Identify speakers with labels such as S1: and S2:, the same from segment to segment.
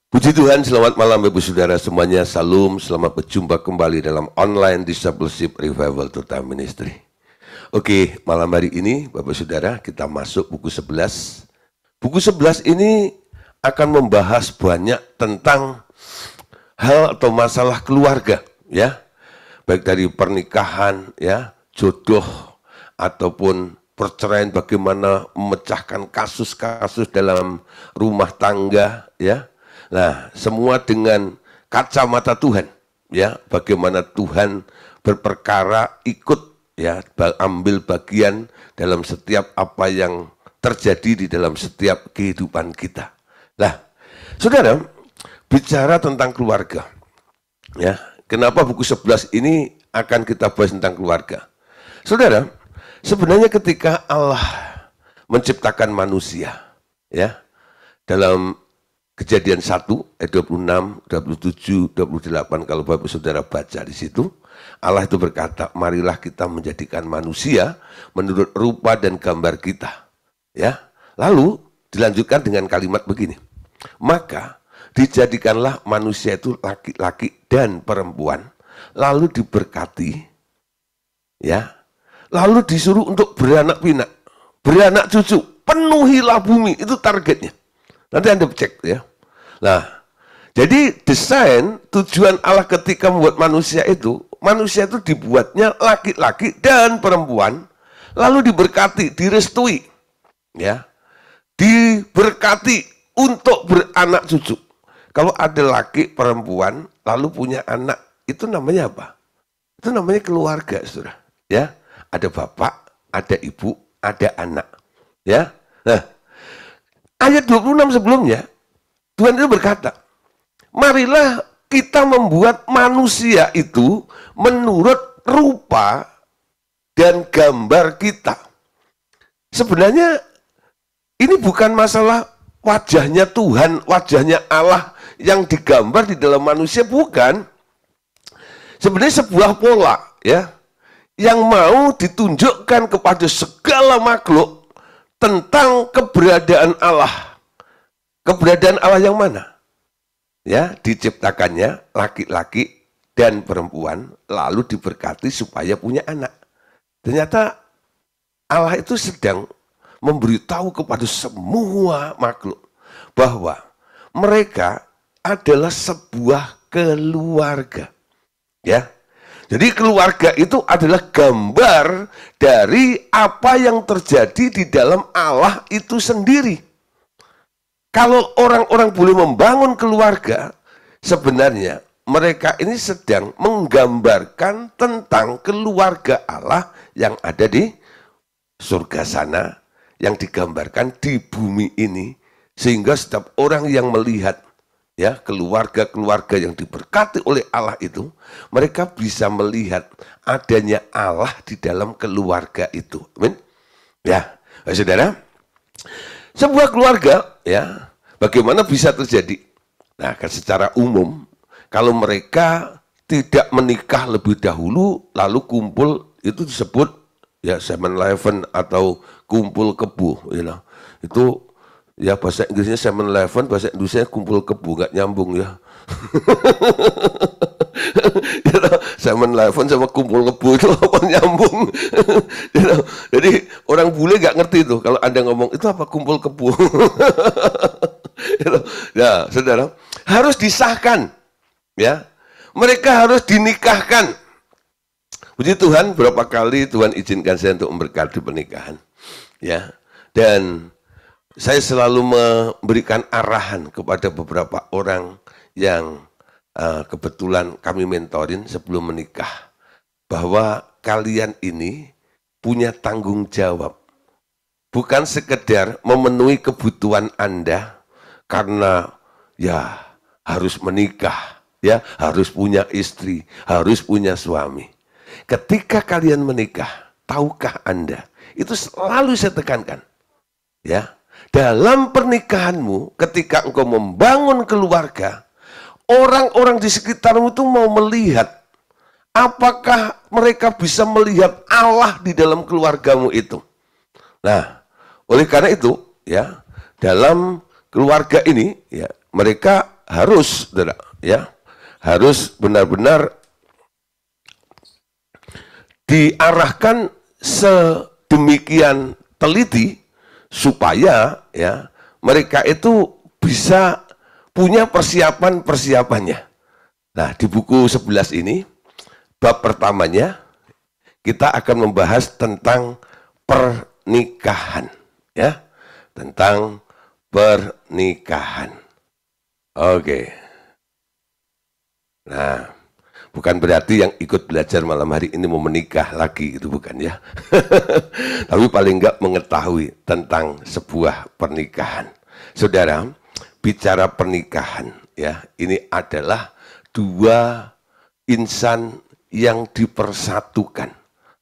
S1: Puji Tuhan, selamat malam Bapak Saudara semuanya. Salam, selamat berjumpa kembali dalam online Discipleship Revival Total Ministry. Oke, malam hari ini Bapak Saudara kita masuk buku 11. Buku 11 ini akan membahas banyak tentang hal atau masalah keluarga, ya. Baik dari pernikahan, ya, jodoh ataupun perceraian, bagaimana memecahkan kasus-kasus dalam rumah tangga, ya. Nah, semua dengan kacamata Tuhan, ya, bagaimana Tuhan berperkara, ikut, ya, ambil bagian dalam setiap apa yang terjadi di dalam setiap kehidupan kita. Nah, saudara, bicara tentang keluarga, ya, kenapa buku 11 ini akan kita bahas tentang keluarga? Saudara, sebenarnya ketika Allah menciptakan manusia, ya, dalam Kejadian 1 ayat 26, 27, 28 kalau Bapak Saudara baca di situ, Allah itu berkata, marilah kita menjadikan manusia menurut rupa dan gambar kita. Ya, lalu dilanjutkan dengan kalimat begini. Maka dijadikanlah manusia itu laki-laki dan perempuan, lalu diberkati, ya, lalu disuruh untuk beranak pinak, beranak cucu, penuhilah bumi, itu targetnya. Nanti Anda cek, ya. Nah, jadi desain tujuan Allah ketika membuat manusia itu dibuatnya laki-laki dan perempuan, lalu diberkati, direstui, ya, diberkati untuk beranak cucu. Kalau ada laki perempuan lalu punya anak, itu namanya apa? Itu namanya keluarga, saudara. Ya, ada bapak, ada ibu, ada anak. Ya, nah. Ayat 26 sebelumnya, Tuhan itu berkata, marilah kita membuat manusia itu menurut rupa dan gambar kita. Sebenarnya ini bukan masalah wajahnya Tuhan, wajahnya Allah yang digambar di dalam manusia, bukan. Sebenarnya sebuah pola, ya, yang mau ditunjukkan kepada segala makhluk tentang keberadaan Allah. Keberadaan Allah yang mana? Ya, diciptakannya laki-laki dan perempuan, lalu diberkati supaya punya anak. Ternyata Allah itu sedang memberitahu kepada semua makhluk bahwa mereka adalah sebuah keluarga. Ya. Jadi keluarga itu adalah gambar dari apa yang terjadi di dalam Allah itu sendiri. Kalau orang-orang boleh membangun keluarga, sebenarnya mereka ini sedang menggambarkan tentang keluarga Allah yang ada di surga sana, yang digambarkan di bumi ini, sehingga setiap orang yang melihat, ya, keluarga-keluarga yang diberkati oleh Allah itu, mereka bisa melihat adanya Allah di dalam keluarga itu. Amin. Ya, saudara, sebuah keluarga, ya, bagaimana bisa terjadi? Nah, kan secara umum, kalau mereka tidak menikah lebih dahulu, lalu kumpul, itu disebut, ya, 7-Eleven atau kumpul kebo, you know. Itu, ya, bahasa Inggrisnya 7-Eleven, bahasa Indonesia kumpul kebo, nggak nyambung, ya. 7-Eleven sama kumpul kebo itu apa nyambung? Jadi orang bule nggak ngerti tuh kalau Anda ngomong itu apa kumpul kebo. Ya, saudara, harus disahkan, ya. Mereka harus dinikahkan. Puji Tuhan, berapa kali Tuhan izinkan saya untuk memberkati pernikahan, ya. Dan saya selalu memberikan arahan kepada beberapa orang yang kebetulan kami mentorin sebelum menikah, bahwa kalian ini punya tanggung jawab. Bukan sekedar memenuhi kebutuhan Anda karena, ya, harus menikah, ya, harus punya istri, harus punya suami. Ketika kalian menikah, tahukah Anda, itu selalu saya tekankan, ya, dalam pernikahanmu, ketika engkau membangun keluarga, orang-orang di sekitarmu itu mau melihat apakah mereka bisa melihat Allah di dalam keluargamu itu. Nah, oleh karena itu, ya, dalam keluarga ini, ya, mereka harus, saudara, ya, harus benar-benar diarahkan sedemikian teliti supaya ya mereka itu bisa punya persiapan-persiapannya. Nah, di buku 11 ini bab pertamanya kita akan membahas tentang pernikahan, ya, tentang pernikahan. Oke. Nah, bukan berarti yang ikut belajar malam hari ini mau menikah lagi, itu bukan ya. Tapi paling enggak mengetahui tentang sebuah pernikahan. Saudara, bicara pernikahan, ya, ini adalah dua insan yang dipersatukan.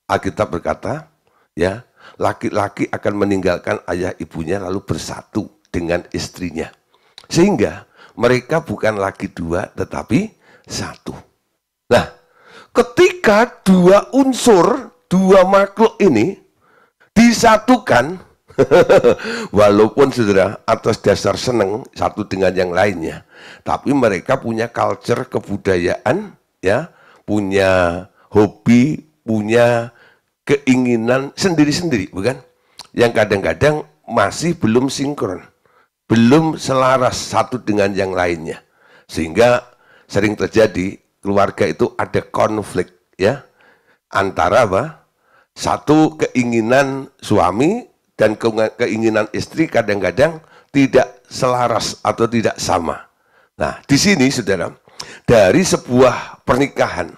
S1: Alkitab berkata, ya, laki-laki akan meninggalkan ayah ibunya lalu bersatu dengan istrinya. Sehingga mereka bukan lagi dua tetapi satu. Nah, ketika dua unsur, dua makhluk ini disatukan, walaupun saudara atas dasar senang satu dengan yang lainnya, tapi mereka punya culture, kebudayaan, ya, punya hobi, punya keinginan sendiri-sendiri, bukan? Yang kadang-kadang masih belum sinkron, belum selaras satu dengan yang lainnya, sehingga sering terjadi keluarga itu ada konflik, ya, antara apa? Satu keinginan suami dan keinginan istri kadang-kadang tidak selaras atau tidak sama. Nah, di sini saudara, dari sebuah pernikahan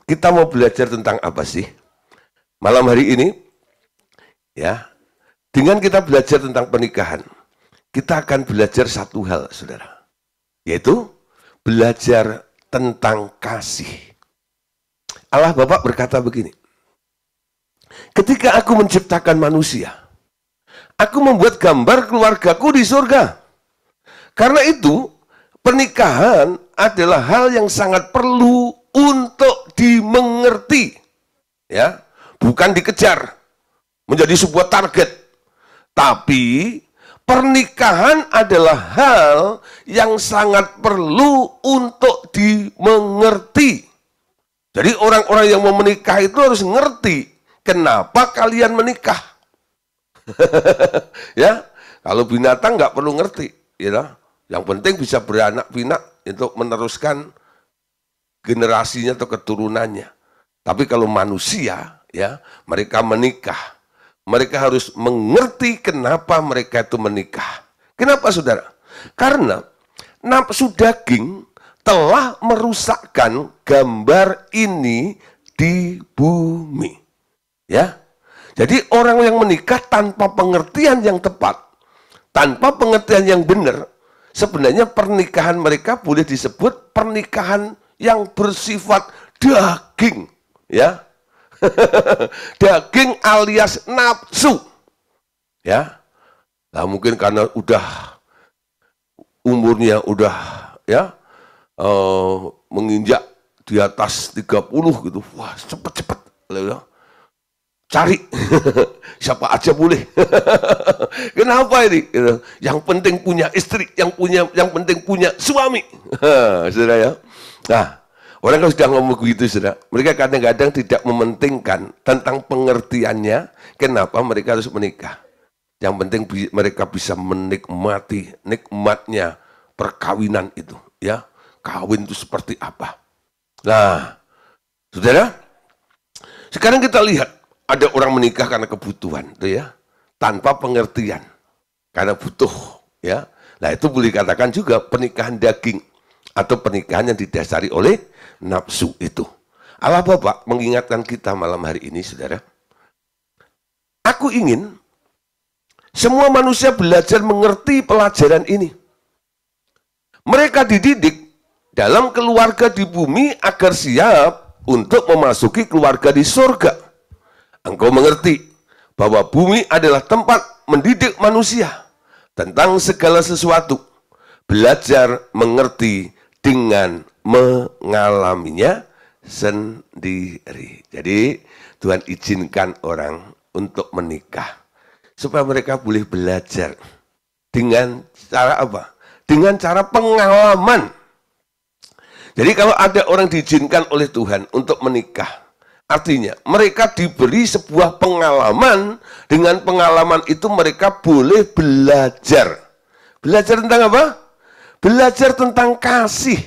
S1: kita mau belajar tentang apa sih? Malam hari ini, ya, dengan kita belajar tentang pernikahan, kita akan belajar satu hal, saudara, yaitu belajar tentang kasih. Allah Bapa berkata begini, ketika aku menciptakan manusia, aku membuat gambar keluargaku di surga. Karena itu, pernikahan adalah hal yang sangat perlu untuk dimengerti, ya, bukan dikejar menjadi sebuah target, tapi pernikahan adalah hal yang sangat perlu untuk dimengerti. Jadi orang-orang yang mau menikah itu harus ngerti kenapa kalian menikah. Ya, kalau binatang nggak perlu ngerti, ya. Yang penting bisa beranak pinak untuk meneruskan generasinya atau keturunannya. Tapi kalau manusia, ya, mereka menikah, mereka harus mengerti kenapa mereka itu menikah. Kenapa, saudara? Karena nafsu daging telah merusakkan gambar ini di bumi. Ya, jadi orang yang menikah tanpa pengertian yang tepat, tanpa pengertian yang benar, sebenarnya pernikahan mereka boleh disebut pernikahan yang bersifat daging, ya. Daging alias nafsu, ya. Nah, mungkin karena udah umurnya udah, ya, menginjak di atas 30 gitu, wah, cepet-cepet, ya, cari siapa aja boleh. Kenapa ini? Yang penting punya istri, yang penting punya suami. Saudara, ya. Nah, orang kalau sudah ngomong begitu, saudara, mereka kadang-kadang tidak mementingkan tentang pengertiannya kenapa mereka harus menikah. Yang penting mereka bisa menikmati nikmatnya perkawinan itu, ya. Kawin itu seperti apa? Nah, saudara, sekarang kita lihat ada orang menikah karena kebutuhan, tuh, ya, tanpa pengertian, karena butuh, ya. Nah, itu boleh dikatakan juga pernikahan daging atau pernikahan yang didasari oleh nafsu itu. Allah Bapa mengingatkan kita malam hari ini, saudara. Aku ingin semua manusia belajar mengerti pelajaran ini. Mereka dididik dalam keluarga di bumi agar siap untuk memasuki keluarga di surga. Engkau mengerti bahwa bumi adalah tempat mendidik manusia tentang segala sesuatu. Belajar mengerti dengan mengalaminya sendiri. Jadi Tuhan izinkan orang untuk menikah supaya mereka boleh belajar dengan cara apa? dengan cara pengalaman. Jadi kalau ada orang diizinkan oleh Tuhan untuk menikah, artinya mereka diberi sebuah pengalaman, dengan pengalaman itu mereka boleh belajar. Belajar tentang apa? Belajar tentang kasih.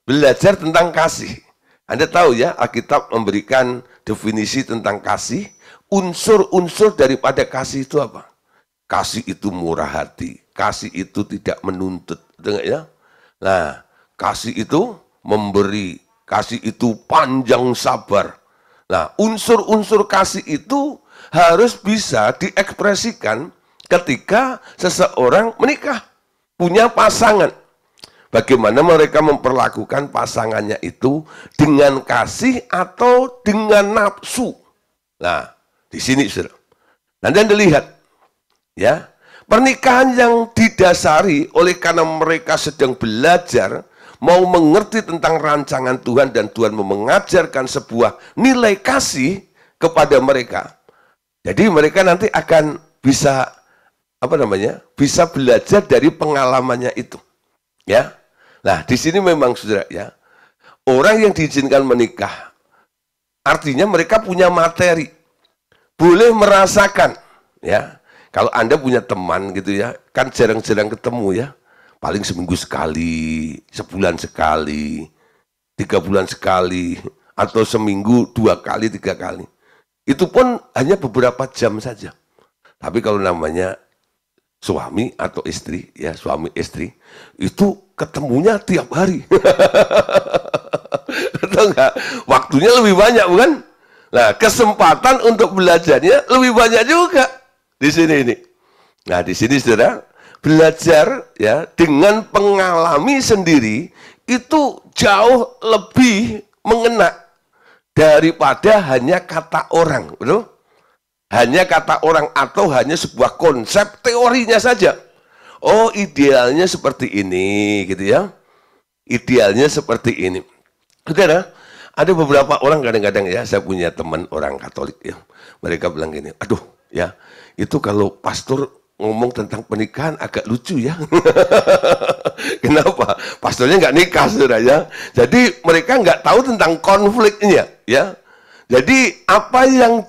S1: Belajar tentang kasih. Anda tahu ya, Alkitab memberikan definisi tentang kasih. Unsur-unsur daripada kasih itu apa? Kasih itu murah hati. Kasih itu tidak menuntut. Dengar ya? Nah, kasih itu memberi. Kasih itu panjang sabar. Nah, unsur-unsur kasih itu harus bisa diekspresikan ketika seseorang menikah, punya pasangan. Bagaimana mereka memperlakukan pasangannya itu dengan kasih atau dengan nafsu. Nah, di sini saudara. Nanti Anda lihat, ya, pernikahan yang didasari oleh karena mereka sedang belajar, mau mengerti tentang rancangan Tuhan dan Tuhan mengajarkan sebuah nilai kasih kepada mereka. Jadi mereka nanti akan bisa bisa belajar dari pengalamannya itu. Ya. Nah, di sini memang saudara ya, orang yang diizinkan menikah artinya mereka punya materi. Boleh merasakan, ya. Kalau Anda punya teman gitu ya, kan jarang-jarang ketemu ya. Paling seminggu sekali, sebulan sekali, 3 bulan sekali, atau seminggu 2 kali, 3 kali. Itu pun hanya beberapa jam saja. Tapi kalau namanya suami atau istri, ya suami istri, itu ketemunya tiap hari. Betul nggak? Waktunya lebih banyak, bukan? Nah, kesempatan untuk belajarnya lebih banyak juga di sini ini. Nah, di sini saudara, belajar ya dengan pengalami sendiri itu jauh lebih mengena daripada hanya kata orang, betul? Hanya kata orang atau hanya sebuah konsep teorinya saja. Oh, idealnya seperti ini, gitu ya. Idealnya seperti ini. Saudara, ada beberapa orang kadang-kadang ya, saya punya teman orang Katolik ya. Mereka bilang gini, aduh ya, itu kalau pastor ngomong tentang pernikahan agak lucu ya. Kenapa? Pastornya nggak nikah, saudara ya. Jadi mereka nggak tahu tentang konfliknya ya. Jadi apa yang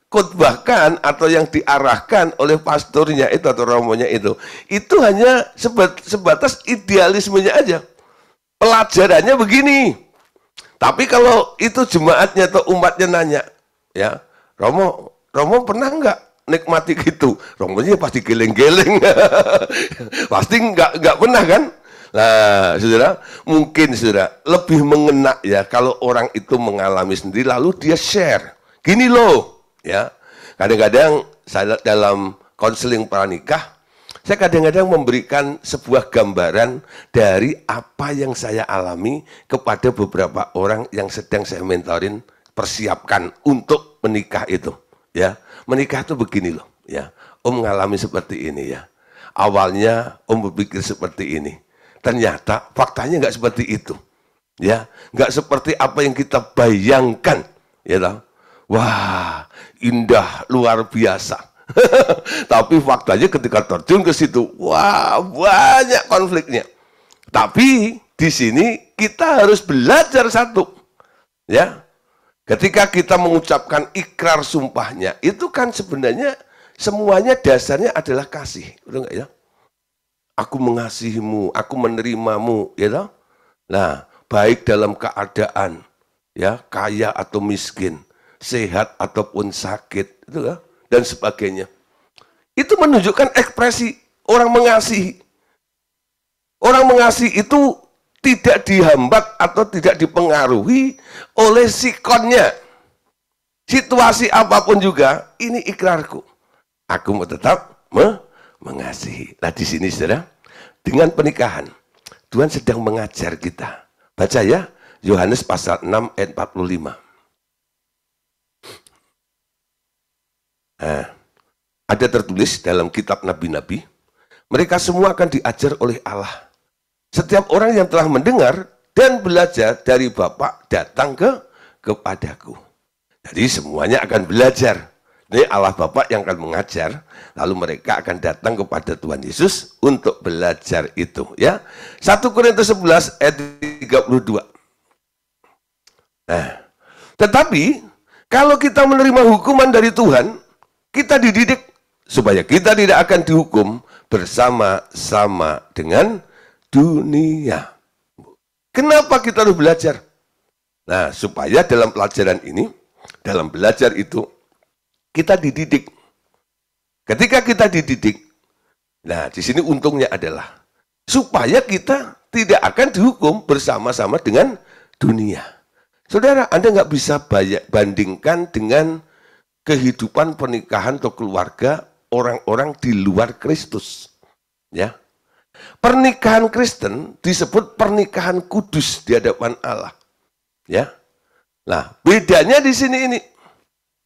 S1: khotbahkan atau yang diarahkan oleh pastornya itu atau romonya itu hanya sebatas idealismenya aja. Pelajarannya begini. Tapi kalau itu jemaatnya atau umatnya nanya, ya, Romo pernah nggak nikmati gitu? Romonya pasti geleng-geleng. Pasti nggak pernah kan? Nah, saudara, mungkin saudara lebih mengena ya kalau orang itu mengalami sendiri lalu dia share. Gini loh. Ya, kadang-kadang saya dalam konseling pranikah, saya kadang-kadang memberikan sebuah gambaran dari apa yang saya alami kepada beberapa orang yang sedang saya mentorin, persiapkan untuk menikah itu. Ya, menikah itu begini loh. Ya, Om mengalami seperti ini ya. Awalnya Om berpikir seperti ini, ternyata faktanya nggak seperti itu. Ya, nggak seperti apa yang kita bayangkan. Ya, tahu? Wah, indah luar biasa. Tapi faktanya ketika terjun ke situ, wah banyak konfliknya. Tapi di sini kita harus belajar satu, ya. Ketika kita mengucapkan ikrar sumpahnya, itu kan sebenarnya semuanya dasarnya adalah kasih, betul nggak ya? Aku mengasihimu, aku menerimamu, ya toh? Nah, baik dalam keadaan, ya kaya atau miskin, sehat ataupun sakit, itu kan, dan sebagainya. Itu menunjukkan ekspresi orang mengasihi. Orang mengasihi itu tidak dihambat atau tidak dipengaruhi oleh sikonnya. Situasi apapun juga, ini ikrarku. Aku mau tetap mengasihi. Nah di sini saudara, dengan pernikahan, Tuhan sedang mengajar kita. Baca ya, Yohanes pasal 6 ayat 45. Nah, ada tertulis dalam kitab nabi-nabi, mereka semua akan diajar oleh Allah. Setiap orang yang telah mendengar dan belajar dari Bapa datang kepadaku. Jadi semuanya akan belajar Ini Allah Bapa yang akan mengajar, lalu mereka akan datang kepada Tuhan Yesus untuk belajar itu. Ya, 1 Korintus 11 ayat 32. Nah, tetapi kalau kita menerima hukuman dari Tuhan, kita dididik supaya kita tidak akan dihukum bersama-sama dengan dunia. Kenapa kita harus belajar? Nah, supaya dalam pelajaran ini, dalam belajar itu, kita dididik. Ketika kita dididik, nah di sini untungnya adalah supaya kita tidak akan dihukum bersama-sama dengan dunia. Saudara, Anda nggak bisa bandingkan dengan kehidupan pernikahan atau keluarga orang-orang di luar Kristus. Ya, pernikahan Kristen disebut pernikahan kudus di hadapan Allah. Ya, nah bedanya di sini ini.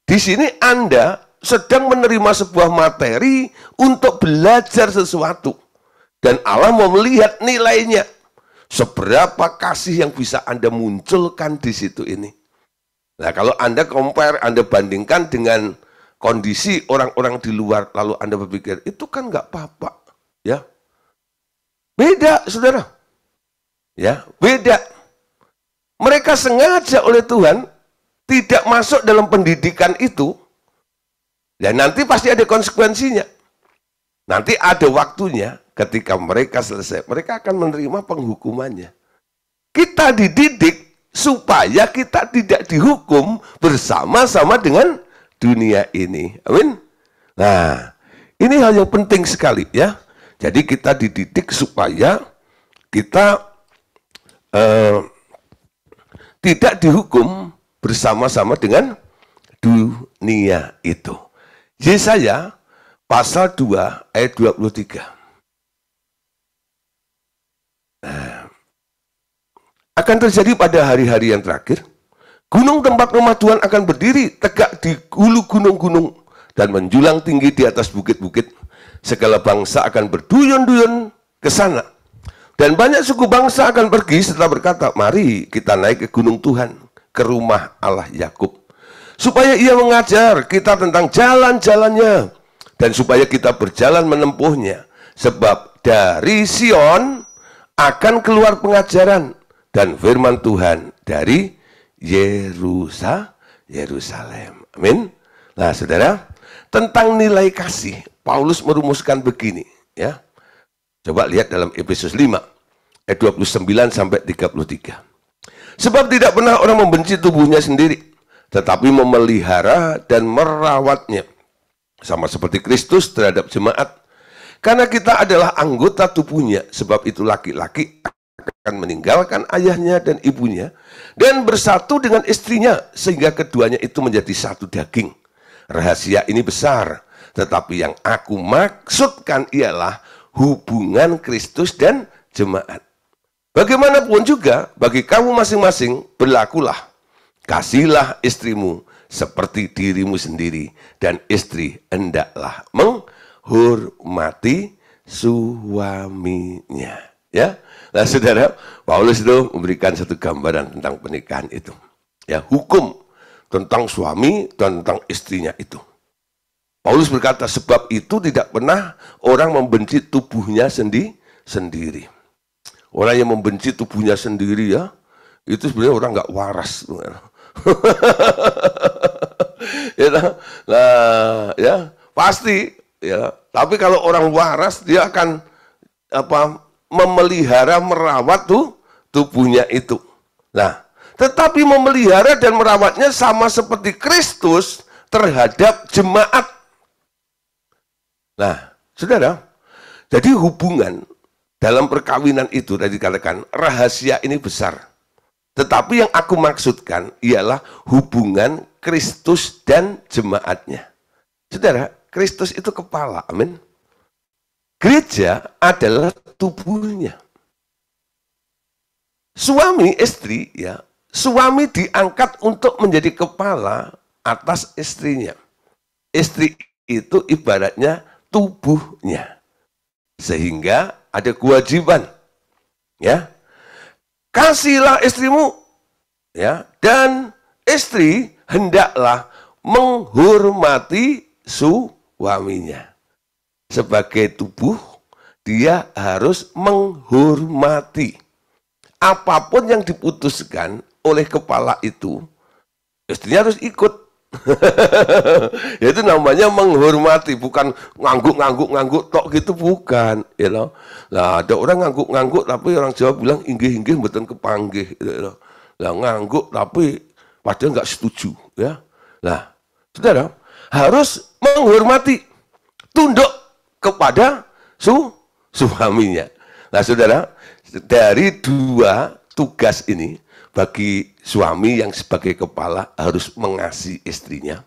S1: Di sini Anda sedang menerima sebuah materi untuk belajar sesuatu. Dan Allah mau melihat nilainya. Seberapa kasih yang bisa Anda munculkan di situ ini. Nah, kalau Anda compare, Anda bandingkan dengan kondisi orang-orang di luar, lalu Anda berpikir, itu kan nggak apa-apa. Ya, beda, saudara. Ya, beda. Mereka sengaja oleh Tuhan tidak masuk dalam pendidikan itu, dan nanti pasti ada konsekuensinya. Nanti ada waktunya ketika mereka selesai, mereka akan menerima penghukumannya. Kita dididik supaya kita tidak dihukum bersama-sama dengan dunia ini. Amin. Nah, ini hal yang penting sekali ya. Jadi kita dididik supaya kita tidak dihukum bersama-sama dengan dunia itu. Yesaya pasal 2 ayat 23. Nah, akan terjadi pada hari-hari yang terakhir, gunung tempat rumah Tuhan akan berdiri tegak di hulu gunung-gunung dan menjulang tinggi di atas bukit-bukit. Segala bangsa akan berduyun-duyun ke sana. Dan banyak suku bangsa akan pergi setelah berkata, mari kita naik ke gunung Tuhan, ke rumah Allah Yakub, supaya ia mengajar kita tentang jalan-jalannya, dan supaya kita berjalan menempuhnya. Sebab dari Sion akan keluar pengajaran dan firman Tuhan dari Yerusalem. Amin. Nah, saudara, tentang nilai kasih, Paulus merumuskan begini, ya. Coba lihat dalam Efesus 5 ayat 29 sampai 33. Sebab tidak pernah orang membenci tubuhnya sendiri, tetapi memelihara dan merawatnya, sama seperti Kristus terhadap jemaat. Karena kita adalah anggota tubuhnya, sebab itu laki-laki akan meninggalkan ayahnya dan ibunya dan bersatu dengan istrinya, sehingga keduanya itu menjadi satu daging. Rahasia ini besar, tetapi yang aku maksudkan ialah hubungan Kristus dan jemaat. Bagaimanapun juga, bagi kamu masing-masing berlakulah, kasihilah istrimu seperti dirimu sendiri, dan istri hendaklah menghormati suaminya. Ya, nah saudara, Paulus itu memberikan satu gambaran tentang pernikahan itu. Ya, hukum tentang suami dan tentang istrinya itu. Paulus berkata, sebab itu tidak pernah orang membenci tubuhnya sendiri. Orang yang membenci tubuhnya sendiri ya, itu sebenarnya orang nggak waras. Nah, ya pasti ya. Tapi kalau orang waras, dia akan memelihara, merawat tubuhnya itu. Nah, tetapi memelihara dan merawatnya sama seperti Kristus terhadap jemaat. Nah, saudara, jadi hubungan dalam perkawinan itu tadi dikatakan rahasia ini besar. Tetapi yang aku maksudkan ialah hubungan Kristus dan jemaatnya. Saudara, Kristus itu kepala, amin. Gereja adalah tubuhnya. Suami istri ya, suami diangkat untuk menjadi kepala atas istrinya. Istri itu ibaratnya tubuhnya. Sehingga ada kewajiban. Ya. Kasihilah istrimu, ya, dan istri hendaklah menghormati suaminya. Sebagai tubuh, dia harus menghormati. Apapun yang diputuskan oleh kepala itu, istrinya harus ikut. Itu namanya menghormati, bukan ngangguk tok gitu, bukan. You know? Nah, ada orang ngangguk tapi orang Jawa bilang inggih-inggih mboten kepanggih. You know? Nah, ngangguk tapi padahal nggak setuju. Ya, nah, saudara harus menghormati, tunduk kepada suaminya. Nah, saudara, dari dua tugas ini, bagi suami yang sebagai kepala harus mengasihi istrinya,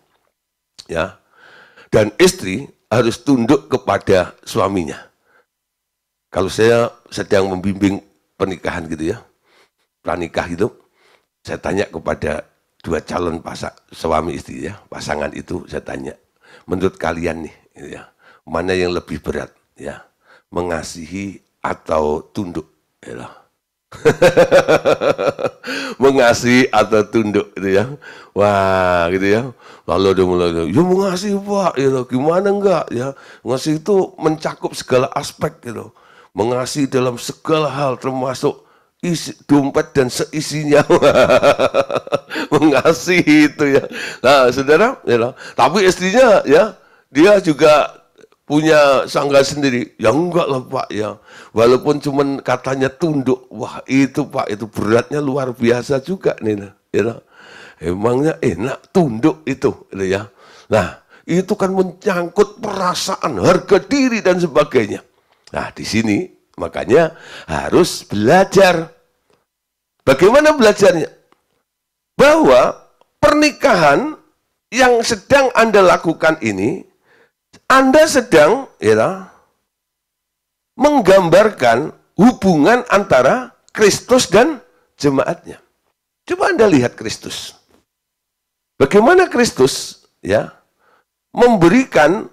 S1: ya, dan istri harus tunduk kepada suaminya. Kalau saya sedang membimbing pernikahan gitu ya, pranikah gitu, saya tanya kepada dua calon suami istri ya, pasangan itu, saya tanya, menurut kalian nih, ya, mana yang lebih berat, ya, mengasihi atau tunduk, ya. Mengasihi atau tunduk, gitu ya. Wah, gitu ya. Lalu dia mulai, ya mengasihi Pak, gitu. Gimana enggak, ya. Mengasihi itu mencakup segala aspek, gitu. Mengasihi dalam segala hal, termasuk isi dompet dan seisinya. Mengasihi itu ya. Nah, saudara, ya, tapi istrinya ya, dia juga punya sanggah sendiri. Ya enggak lah Pak, ya. Walaupun cuman katanya tunduk, wah itu Pak, itu beratnya luar biasa juga nih, ya. Emangnya enak tunduk itu, gitu ya. Nah, itu kan menyangkut perasaan, harga diri dan sebagainya. Nah, di sini makanya harus belajar. Bagaimana belajarnya? Bahwa pernikahan yang sedang Anda lakukan ini, Anda sedang ya, menggambarkan hubungan antara Kristus dan jemaatnya. Coba Anda lihat Kristus. Bagaimana Kristus ya memberikan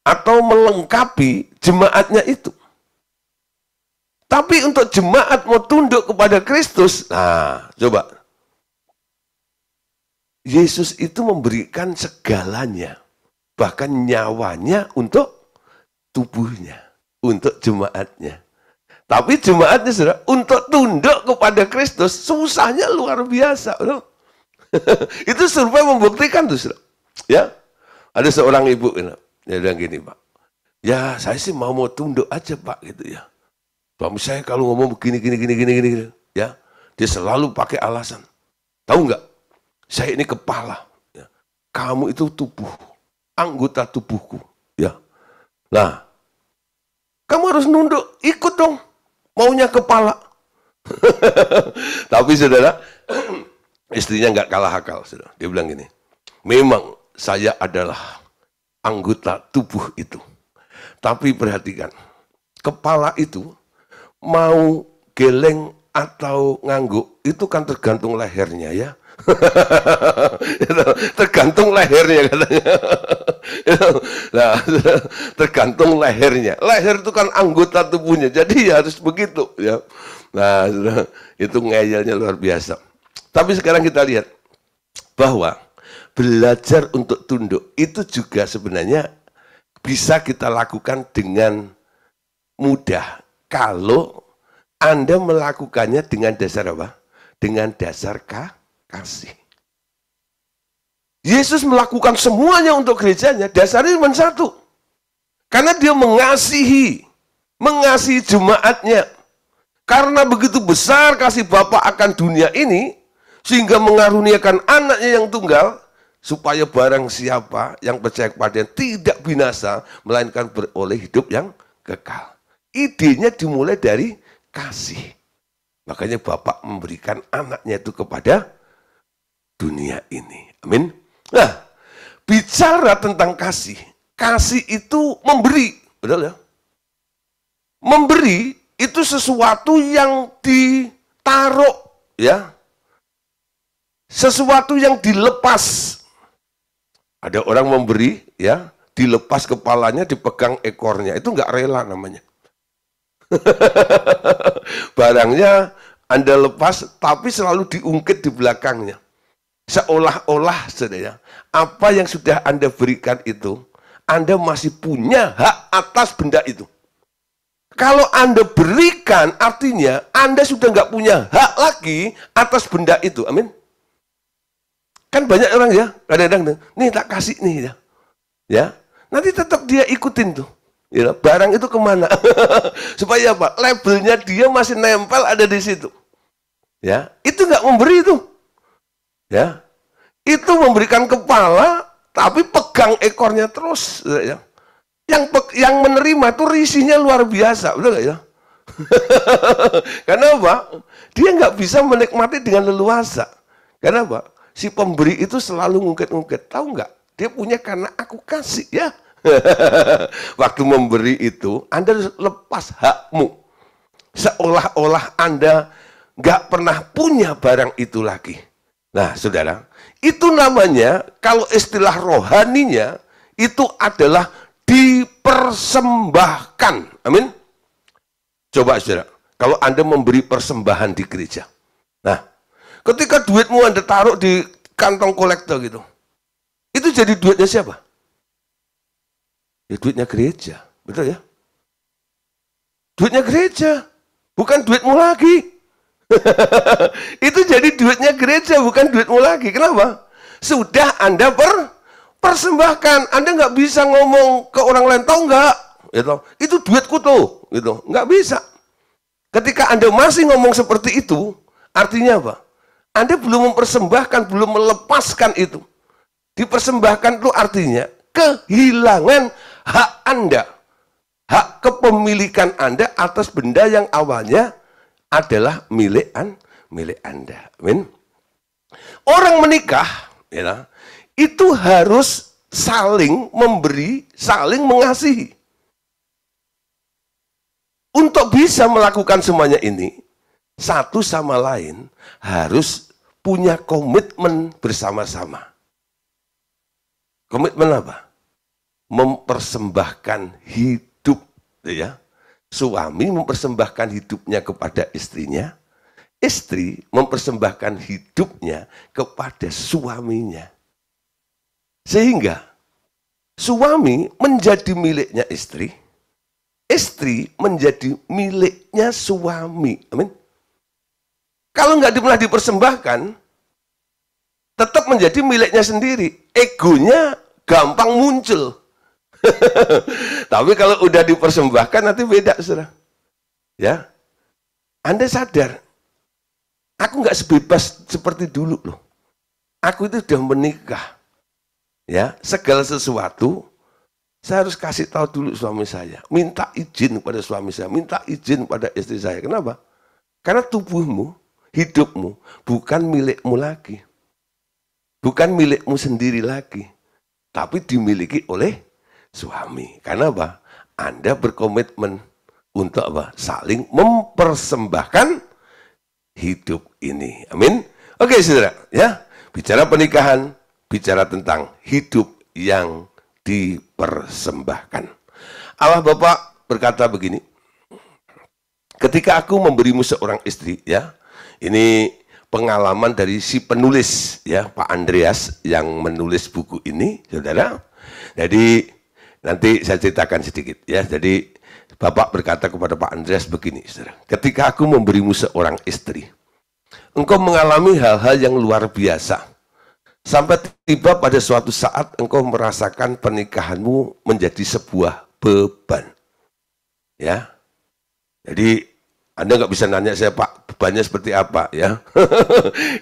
S1: atau melengkapi jemaatnya itu. Tapi untuk jemaat mau tunduk kepada Kristus, nah coba. Yesus itu memberikan segalanya. Bahkan nyawanya untuk tubuhnya, untuk jemaatnya. Tapi jemaatnya saudara, untuk tunduk kepada Kristus, susahnya luar biasa. Itu survei membuktikan tuh saudara. Ya, ada seorang ibu, dia bilang gini Pak, ya saya sih mau tunduk aja Pak gitu ya. Suami saya kalau ngomong begini, ya, dia selalu pakai alasan. Tahu nggak? Saya ini kepala, ya. Kamu itu tubuh, anggota tubuhku, ya. Nah, kamu harus nunduk, ikut dong, maunya kepala. Tapi saudara, istrinya nggak kalah akal, saudara. Dia bilang gini, memang saya adalah anggota tubuh itu. Tapi perhatikan, kepala itu mau geleng atau ngangguk, itu kan tergantung lehernya ya. Tergantung lehernya katanya. Nah, tergantung lehernya. Leher itu kan anggota tubuhnya, jadi harus begitu ya. Nah, itu ngeyelnya luar biasa. Tapi sekarang kita lihat bahwa belajar untuk tunduk itu juga sebenarnya bisa kita lakukan dengan mudah kalau Anda melakukannya dengan dasar apa? Dengan dasar kasih. Yesus melakukan semuanya untuk gerejanya, dasarnya cuma satu. Karena dia mengasihi jemaatnya. Karena begitu besar kasih Bapa akan dunia ini, sehingga mengaruniakan anaknya yang tunggal, supaya barang siapa yang percaya kepadanya tidak binasa, melainkan beroleh hidup yang kekal. Idenya dimulai dari kasih. Makanya Bapak memberikan anaknya itu kepada dunia ini. Amin. Nah, bicara tentang kasih. Kasih itu memberi. Betul ya? Memberi itu sesuatu yang ditaruh. Ya. Sesuatu yang dilepas. Ada orang memberi, ya, dilepas kepalanya, dipegang ekornya. Itu enggak rela namanya. Barangnya Anda lepas, tapi selalu diungkit di belakangnya. Seolah-olah saudara, apa yang sudah Anda berikan itu, Anda masih punya hak atas benda itu. Kalau Anda berikan, artinya Anda sudah nggak punya hak lagi atas benda itu. Amin. Kan banyak orang ya, kadang-kadang, nih tak kasih nih ya. Nanti tetap dia ikutin tuh. Ya, barang itu kemana? Supaya apa? Labelnya dia masih nempel ada di situ. Ya, itu nggak memberi itu. Ya, itu memberikan kepala, tapi pegang ekornya terus. Ya. Yang menerima itu risihnya luar biasa, betul nggak ya? Karena apa? Dia nggak bisa menikmati dengan leluasa. Karena apa? Si pemberi itu selalu ngungkit-ngungkit. Tahu nggak? Dia punya karena aku kasih ya. Waktu memberi itu, Anda lepas hakmu. Seolah-olah Anda nggak pernah punya barang itu lagi. Nah, saudara, itu namanya, kalau istilah rohaninya, itu adalah dipersembahkan. Amin. Coba saudara, kalau Anda memberi persembahan di gereja. Nah, ketika duitmu Anda taruh di kantong kolektor gitu, itu jadi duitnya siapa? Ya duitnya gereja, betul ya? Duitnya gereja, bukan duitmu lagi. Itu jadi duitnya gereja, bukan duitmu lagi. Kenapa? Sudah Anda persembahkan. Anda nggak bisa ngomong ke orang lain, tahu nggak? Gitu. Itu duitku tuh, gitu. Nggak bisa. Ketika Anda masih ngomong seperti itu, artinya apa? Anda belum mempersembahkan, belum melepaskan itu. Dipersembahkan itu artinya kehilangan hak Anda, hak kepemilikan Anda atas benda yang awalnya adalah milik Anda. Amin. Orang menikah, ya, itu harus saling memberi, saling mengasihi. Untuk bisa melakukan semuanya ini, satu sama lain harus punya komitmen bersama-sama. Komitmen apa? Mempersembahkan hidup, ya. Suami mempersembahkan hidupnya kepada istrinya, istri mempersembahkan hidupnya kepada suaminya. Sehingga suami menjadi miliknya istri, istri menjadi miliknya suami. Amin. Kalau nggak pernah dipersembahkan, tetap menjadi miliknya sendiri. Egonya gampang muncul. Tapi kalau udah dipersembahkan nanti beda, saudara. Ya, Anda sadar, aku nggak sebebas seperti dulu loh. Aku itu sudah menikah. Ya, segala sesuatu saya harus kasih tahu dulu suami saya. Minta izin pada suami saya, minta izin pada istri saya. Kenapa? Karena tubuhmu, hidupmu bukan milikmu lagi. Bukan milikmu sendiri lagi, tapi dimiliki oleh suami. Karena apa? Anda berkomitmen untuk apa? Saling mempersembahkan hidup ini. Amin. Oke, saudara, ya. Bicara pernikahan, bicara tentang hidup yang dipersembahkan. Allah Bapa berkata begini, ketika aku memberimu seorang istri, ya, ini pengalaman dari si penulis, ya, Pak Andreas yang menulis buku ini, saudara. Jadi nanti saya ceritakan sedikit, ya. Jadi Bapak berkata kepada Pak Andreas begini, saudara. Ketika aku memberimu seorang istri, engkau mengalami hal-hal yang luar biasa. Sampai tiba pada suatu saat engkau merasakan pernikahanmu menjadi sebuah beban. Ya. Jadi Anda nggak bisa nanya saya, Pak, bebannya seperti apa, ya.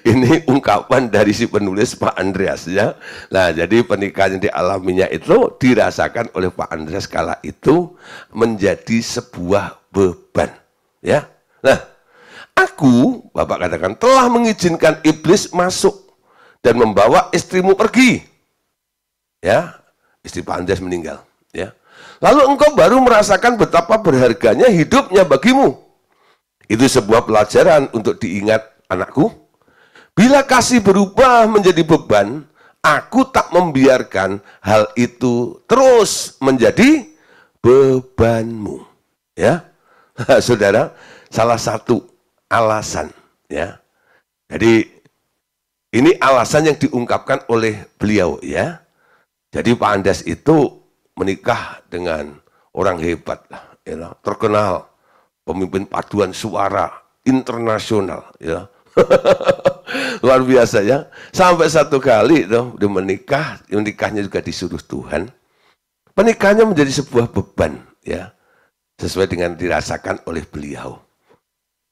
S1: Ini ungkapan dari si penulis Pak Andreas, ya. Nah, jadi pernikahan yang dialaminya itu dirasakan oleh Pak Andreas kala itu menjadi sebuah beban, ya. Nah, aku, Bapak katakan, telah mengizinkan iblis masuk dan membawa istrimu pergi, ya. Istri Pak Andreas meninggal, ya. Lalu engkau baru merasakan betapa berharganya hidupnya bagimu. Itu sebuah pelajaran untuk diingat, anakku. Bila kasih berubah menjadi beban, aku tak membiarkan hal itu terus menjadi bebanmu. Ya, saudara, salah satu alasan, ya. Jadi Ini alasan yang diungkapkan oleh beliau ya. Jadi Pak Andes itu menikah dengan orang hebat lah, ya, terkenal, pemimpin paduan suara internasional ya. Luar biasa ya. Sampai satu kali tuh dia menikah, nikahnya juga disuruh Tuhan. Pernikahannya menjadi sebuah beban ya. Sesuai dengan dirasakan oleh beliau.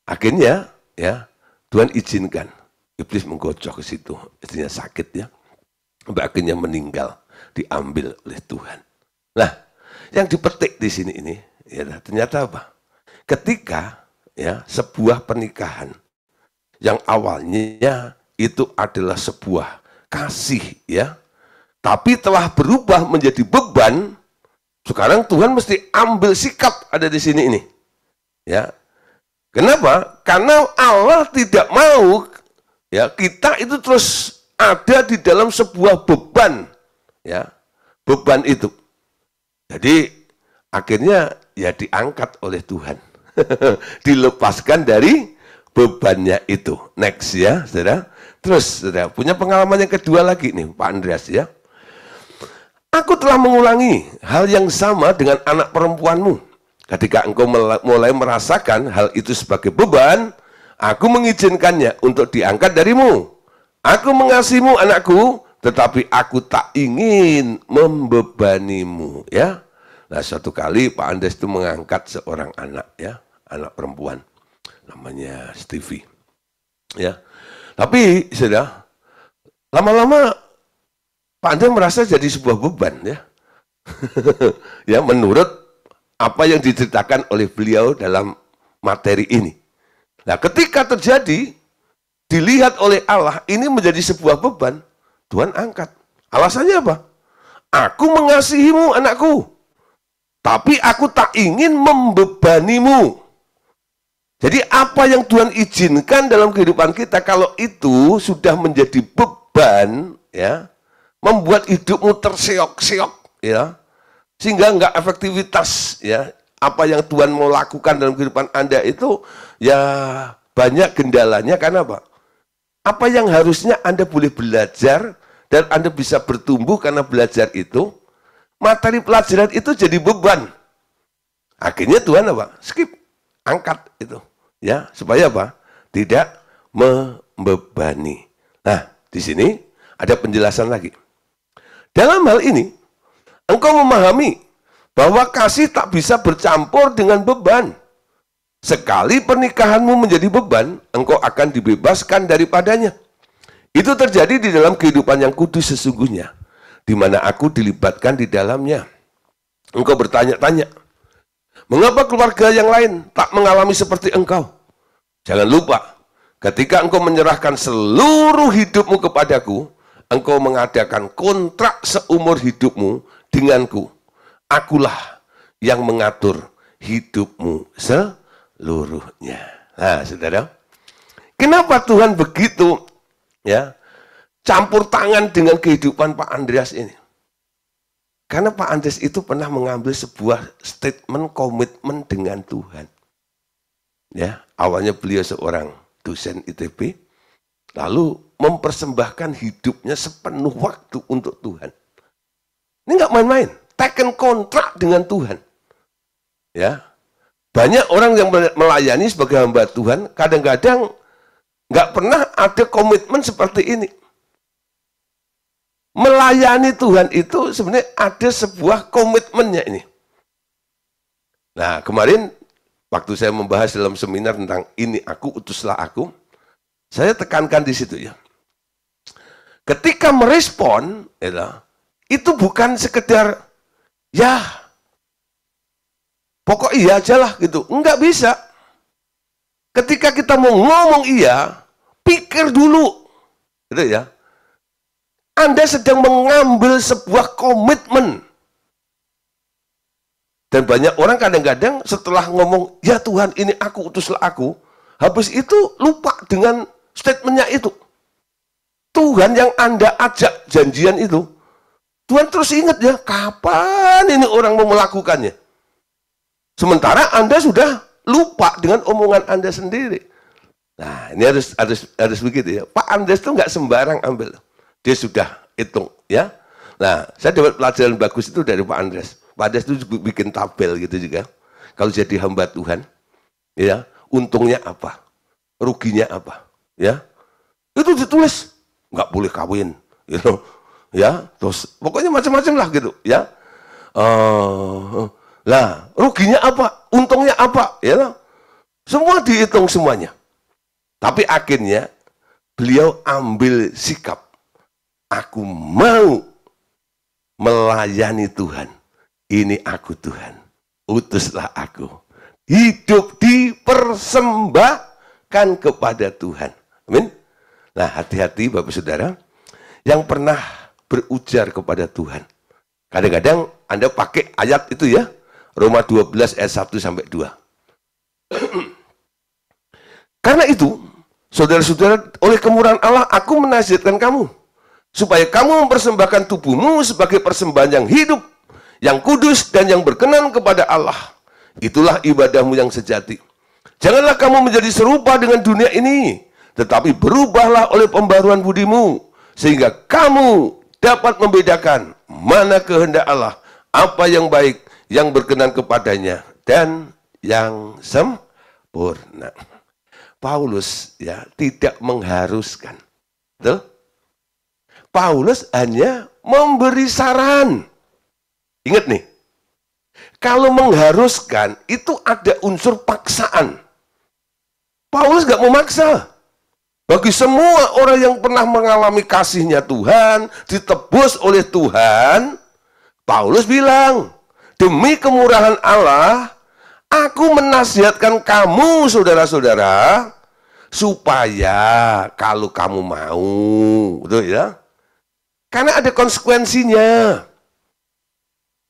S1: Akhirnya ya Tuhan izinkan iblis menggocok ke situ, istrinya sakit ya, sampai akhirnya meninggal, diambil oleh Tuhan. Nah, yang dipetik di sini ini, ya ternyata apa? Ketika ya sebuah pernikahan yang awalnya itu adalah sebuah kasih ya, tapi telah berubah menjadi beban. Sekarang Tuhan mesti ambil sikap ada di sini ini, ya. Kenapa? Karena Allah tidak mau ya kita itu terus ada di dalam sebuah beban ya, beban itu. Jadi akhirnya ya diangkat oleh Tuhan. Dilepaskan dari bebannya itu. Next ya saudara. Terus saudara punya pengalaman yang kedua lagi nih Pak Andreas ya. Aku telah mengulangi hal yang sama dengan anak perempuanmu. Ketika engkau mulai merasakan hal itu sebagai beban, aku mengizinkannya untuk diangkat darimu. Aku mengasihimu anakku, tetapi aku tak ingin membebanimu. Ya, nah suatu kali Pak Andes itu mengangkat seorang anak ya, anak perempuan, namanya Stevie. Ya, tapi sudah lama-lama Pak Andes merasa jadi sebuah beban ya. Ya, menurut apa yang diceritakan oleh beliau dalam materi ini. Nah, ketika terjadi, dilihat oleh Allah, ini menjadi sebuah beban, Tuhan angkat. Alasannya apa? Aku mengasihimu anakku, tapi aku tak ingin membebanimu. Jadi apa yang Tuhan izinkan dalam kehidupan kita, kalau itu sudah menjadi beban, ya, membuat hidupmu terseok-seok, ya, sehingga enggak efektivitas ya apa yang Tuhan mau lakukan dalam kehidupan Anda itu ya banyak kendalanya. Karena apa? Apa yang harusnya Anda boleh belajar dan Anda bisa bertumbuh karena belajar itu, materi pelajaran itu jadi beban. Akhirnya Tuhan apa? Skip, angkat itu ya supaya apa? Tidak membebani. Nah, di sini ada penjelasan lagi. Dalam hal ini engkau memahami bahwa kasih tak bisa bercampur dengan beban. Sekali pernikahanmu menjadi beban, engkau akan dibebaskan daripadanya. Itu terjadi di dalam kehidupan yang kudus sesungguhnya, di mana aku dilibatkan di dalamnya. Engkau bertanya-tanya, mengapa keluarga yang lain tak mengalami seperti engkau? Jangan lupa, ketika engkau menyerahkan seluruh hidupmu kepadaku, engkau mengadakan kontrak seumur hidupmu denganku. Akulah yang mengatur hidupmu seluruhnya. Nah, saudara, kenapa Tuhan begitu ya campur tangan dengan kehidupan Pak Andreas ini? Karena Pak Andreas itu pernah mengambil sebuah statement komitmen dengan Tuhan. Ya, awalnya beliau seorang dosen ITB, lalu mempersembahkan hidupnya sepenuh waktu untuk Tuhan. Ini nggak main-main, taken kontrak dengan Tuhan. Ya, banyak orang yang melayani sebagai hamba Tuhan, kadang-kadang nggak pernah ada komitmen seperti ini. Melayani Tuhan itu sebenarnya ada sebuah komitmennya ini. Nah, kemarin waktu saya membahas dalam seminar tentang ini aku, utuslah aku, saya tekankan di situ ya. Ketika merespon, itu bukan sekedar ya pokok iya aja lah gitu. Enggak bisa. Ketika kita mau ngomong iya, pikir dulu. Gitu ya. Anda sedang mengambil sebuah komitmen. Dan banyak orang kadang-kadang setelah ngomong, ya Tuhan ini aku, utuslah aku, habis itu lupa dengan statementnya itu. Tuhan yang Anda ajak janjian itu, Tuhan terus ingat ya, kapan ini orang mau melakukannya. Sementara Anda sudah lupa dengan omongan Anda sendiri. Nah, ini harus begitu ya. Pak Andres tuh nggak sembarang ambil. Dia sudah hitung ya. Nah, saya dapat pelajaran bagus itu dari Pak Andres. Pak Andres itu bikin tabel gitu juga. Kalau jadi hamba Tuhan, ya, untungnya apa? Ruginya apa? Ya. Itu ditulis. Nggak boleh kawin, gitu. Ya, terus pokoknya macam-macam lah gitu, ya. Lah, ruginya apa? Untungnya apa? Ya. Semua dihitung semuanya. Tapi akhirnya beliau ambil sikap. Aku mau melayani Tuhan. Ini aku Tuhan. Utuslah aku. Hidup dipersembahkan kepada Tuhan. Amin. Nah, hati-hati Bapak Saudara yang pernah berujar kepada Tuhan. Kadang-kadang Anda pakai ayat itu ya. Roma 12 ayat 1 sampai 2. Karena itu, saudara-saudara, oleh kemurahan Allah, aku menasihatkan kamu, supaya kamu mempersembahkan tubuhmu sebagai persembahan yang hidup, yang kudus, dan yang berkenan kepada Allah. Itulah ibadahmu yang sejati. Janganlah kamu menjadi serupa dengan dunia ini, tetapi berubahlah oleh pembaruan budimu, sehingga kamu dapat membedakan mana kehendak Allah, apa yang baik, yang berkenan kepadanya, dan yang sempurna. Paulus ya tidak mengharuskan. Betul? Paulus hanya memberi saran. Ingat nih, kalau mengharuskan itu ada unsur paksaan. Paulus gak memaksa. Bagi semua orang yang pernah mengalami kasihnya Tuhan, ditebus oleh Tuhan, Paulus bilang, demi kemurahan Allah, aku menasihatkan kamu, saudara-saudara, supaya kalau kamu mau, betul ya? Karena ada konsekuensinya.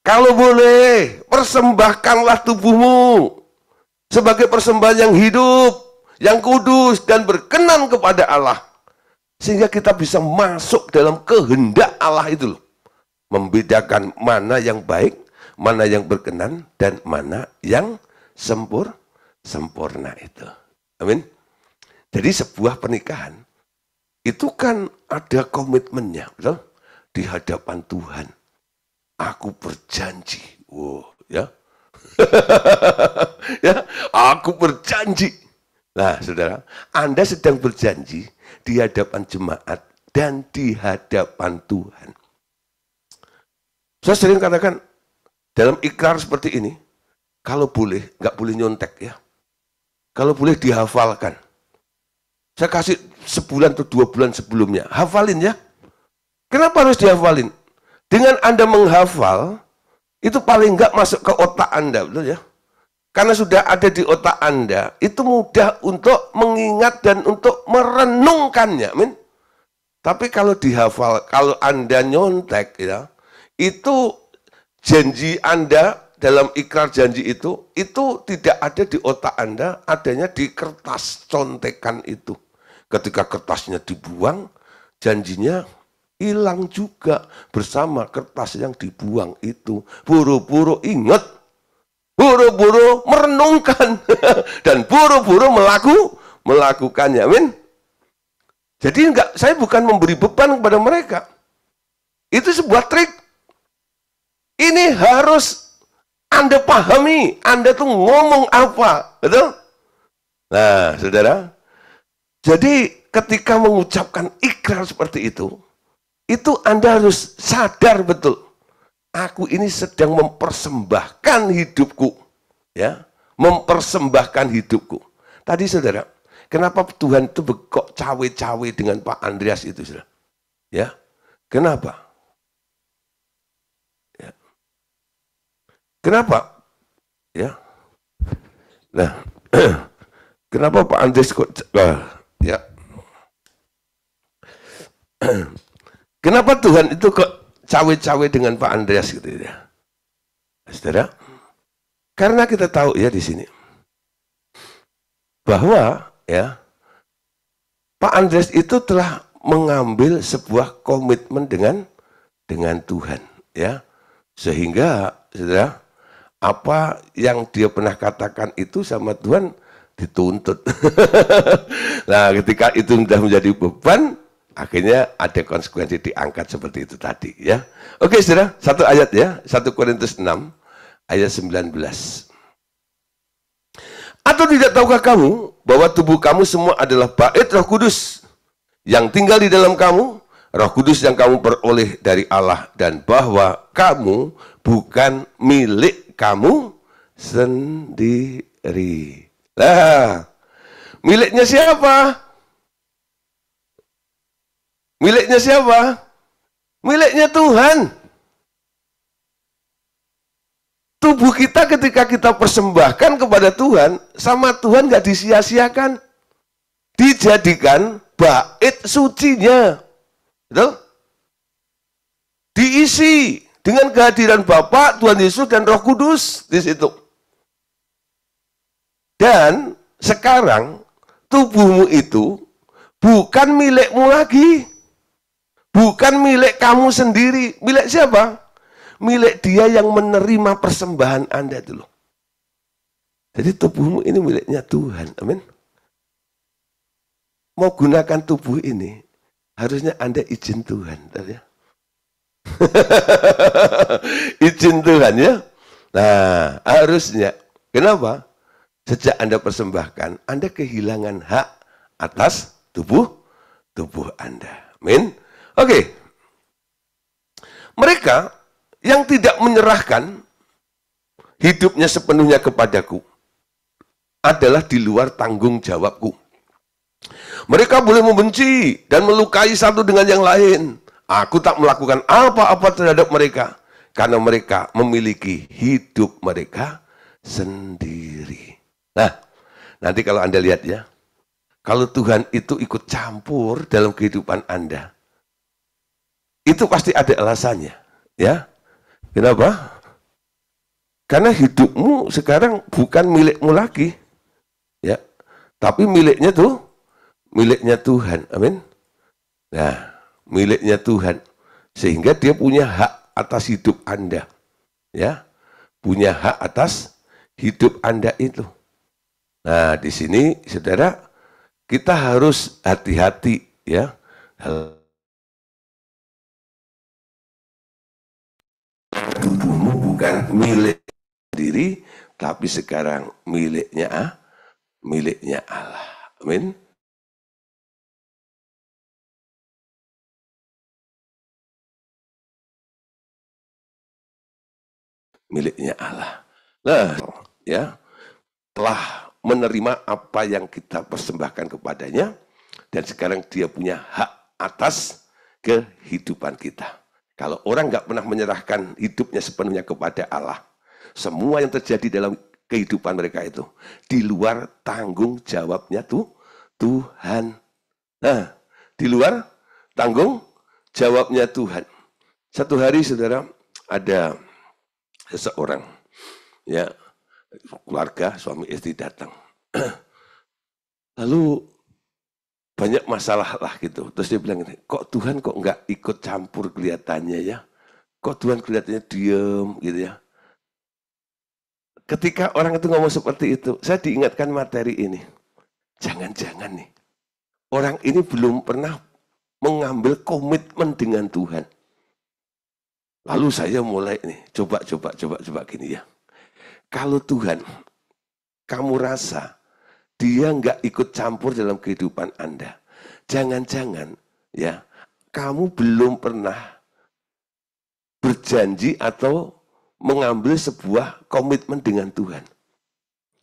S1: Kalau boleh, persembahkanlah tubuhmu sebagai persembahan yang hidup, yang kudus, dan berkenan kepada Allah. Sehingga kita bisa masuk dalam kehendak Allah itu loh. Membedakan mana yang baik, mana yang berkenan, dan mana yang sempurna itu. Amin. Jadi sebuah pernikahan itu kan ada komitmennya, betul? Di hadapan Tuhan. Aku berjanji, ya, ya, aku berjanji. Nah, saudara, Anda sedang berjanji di hadapan jemaat dan di hadapan Tuhan. Saya sering katakan dalam ikrar seperti ini, kalau boleh, nggak boleh nyontek ya. Kalau boleh dihafalkan. Saya kasih sebulan atau 2 bulan sebelumnya, hafalin ya. Kenapa harus dihafalin? Dengan Anda menghafal, itu paling nggak masuk ke otak Anda, betul ya? Karena sudah ada di otak Anda, itu mudah untuk mengingat dan untuk merenungkannya, amin. Tapi kalau dihafal, kalau Anda nyontek, ya, itu janji Anda dalam ikrar janji itu tidak ada di otak Anda, adanya di kertas contekan itu. Ketika kertasnya dibuang, janjinya hilang juga bersama kertas yang dibuang itu. Buru-buru ingat, buru-buru merenungkan, dan buru-buru melakukannya. Amin. Jadi saya bukan memberi beban kepada mereka. Itu sebuah trik. Ini harus Anda pahami. Anda tuh ngomong apa, betul? Nah, saudara. Jadi ketika mengucapkan ikrar seperti itu Anda harus sadar betul. Aku ini sedang mempersembahkan hidupku. Ya, mempersembahkan hidupku. Tadi saudara, kenapa Tuhan itu kok cawe-cawe dengan Pak Andreas itu, saudara? Ya, kenapa? Ya. Kenapa? Ya. Nah, kenapa Pak Andreas kok ya? Kenapa Tuhan itu kok cawe-cawe dengan Pak Andreas gitu ya? Saudara, karena kita tahu ya di sini bahwa ya Pak Andreas itu telah mengambil sebuah komitmen dengan Tuhan ya. Sehingga saudara, apa yang dia pernah katakan itu sama Tuhan dituntut. Nah, ketika itu sudah menjadi beban, akhirnya ada konsekuensi diangkat seperti itu tadi ya. Oke, saudara, satu ayat ya, 1 Korintus 6 ayat 19. Atau tidak tahukah kamu bahwa tubuh kamu semua adalah bait Roh Kudus yang tinggal di dalam kamu, Roh Kudus yang kamu peroleh dari Allah, dan bahwa kamu bukan milik kamu sendiri. Lah, miliknya siapa? Miliknya siapa? Miliknya Tuhan. Tubuh kita ketika kita persembahkan kepada Tuhan, sama Tuhan nggak disia-siakan. Dijadikan bait sucinya. Betul? Diisi dengan kehadiran Bapa, Tuhan Yesus, dan Roh Kudus di situ. Dan sekarang tubuhmu itu bukan milikmu lagi. Bukan milik kamu sendiri. Milik siapa? Milik Dia yang menerima persembahan Anda dulu. Jadi tubuhmu ini miliknya Tuhan. Amin. Mau gunakan tubuh ini, harusnya Anda izin Tuhan. Ya? Izin Tuhan ya. Nah, harusnya. Kenapa? Sejak Anda persembahkan, Anda kehilangan hak atas tubuh Anda. Amin. Oke. Mereka yang tidak menyerahkan hidupnya sepenuhnya kepadaku adalah di luar tanggung jawabku. Mereka boleh membenci dan melukai satu dengan yang lain. Aku tak melakukan apa-apa terhadap mereka, karena mereka memiliki hidup mereka sendiri. Nah, nanti kalau Anda lihat ya, kalau Tuhan itu ikut campur dalam kehidupan Anda, itu pasti ada alasannya. Ya, kenapa? Karena hidupmu sekarang bukan milikmu lagi, ya, tapi miliknya Tuhan. Amin. Nah, miliknya Tuhan, sehingga Dia punya hak atas hidup Anda, ya, punya hak atas hidup Anda itu. Nah, di sini, saudara, kita harus hati-hati, ya. Tubuhmu bukan milik diri, tapi sekarang miliknya Allah. Amin. Miliknya Allah. Nah, ya, telah menerima apa yang kita persembahkan kepadanya, dan sekarang Dia punya hak atas kehidupan kita. Kalau orang nggak pernah menyerahkan hidupnya sepenuhnya kepada Allah, semua yang terjadi dalam kehidupan mereka itu di luar tanggung jawabnya Tuhan. Nah, di luar tanggung jawabnya Tuhan. Satu hari, saudara, ada seseorang, ya, keluarga, suami istri datang. Lalu banyak masalah lah gitu. Terus dia bilang, kok Tuhan kok nggak ikut campur kelihatannya ya? Kok Tuhan kelihatannya diem gitu ya? Ketika orang itu ngomong seperti itu, saya diingatkan materi ini. Jangan-jangan nih, orang ini belum pernah mengambil komitmen dengan Tuhan. Lalu saya mulai nih, coba gini ya. Kalau Tuhan, kamu rasa Dia nggak ikut campur dalam kehidupan Anda, jangan-jangan ya, kamu belum pernah berjanji atau mengambil sebuah komitmen dengan Tuhan.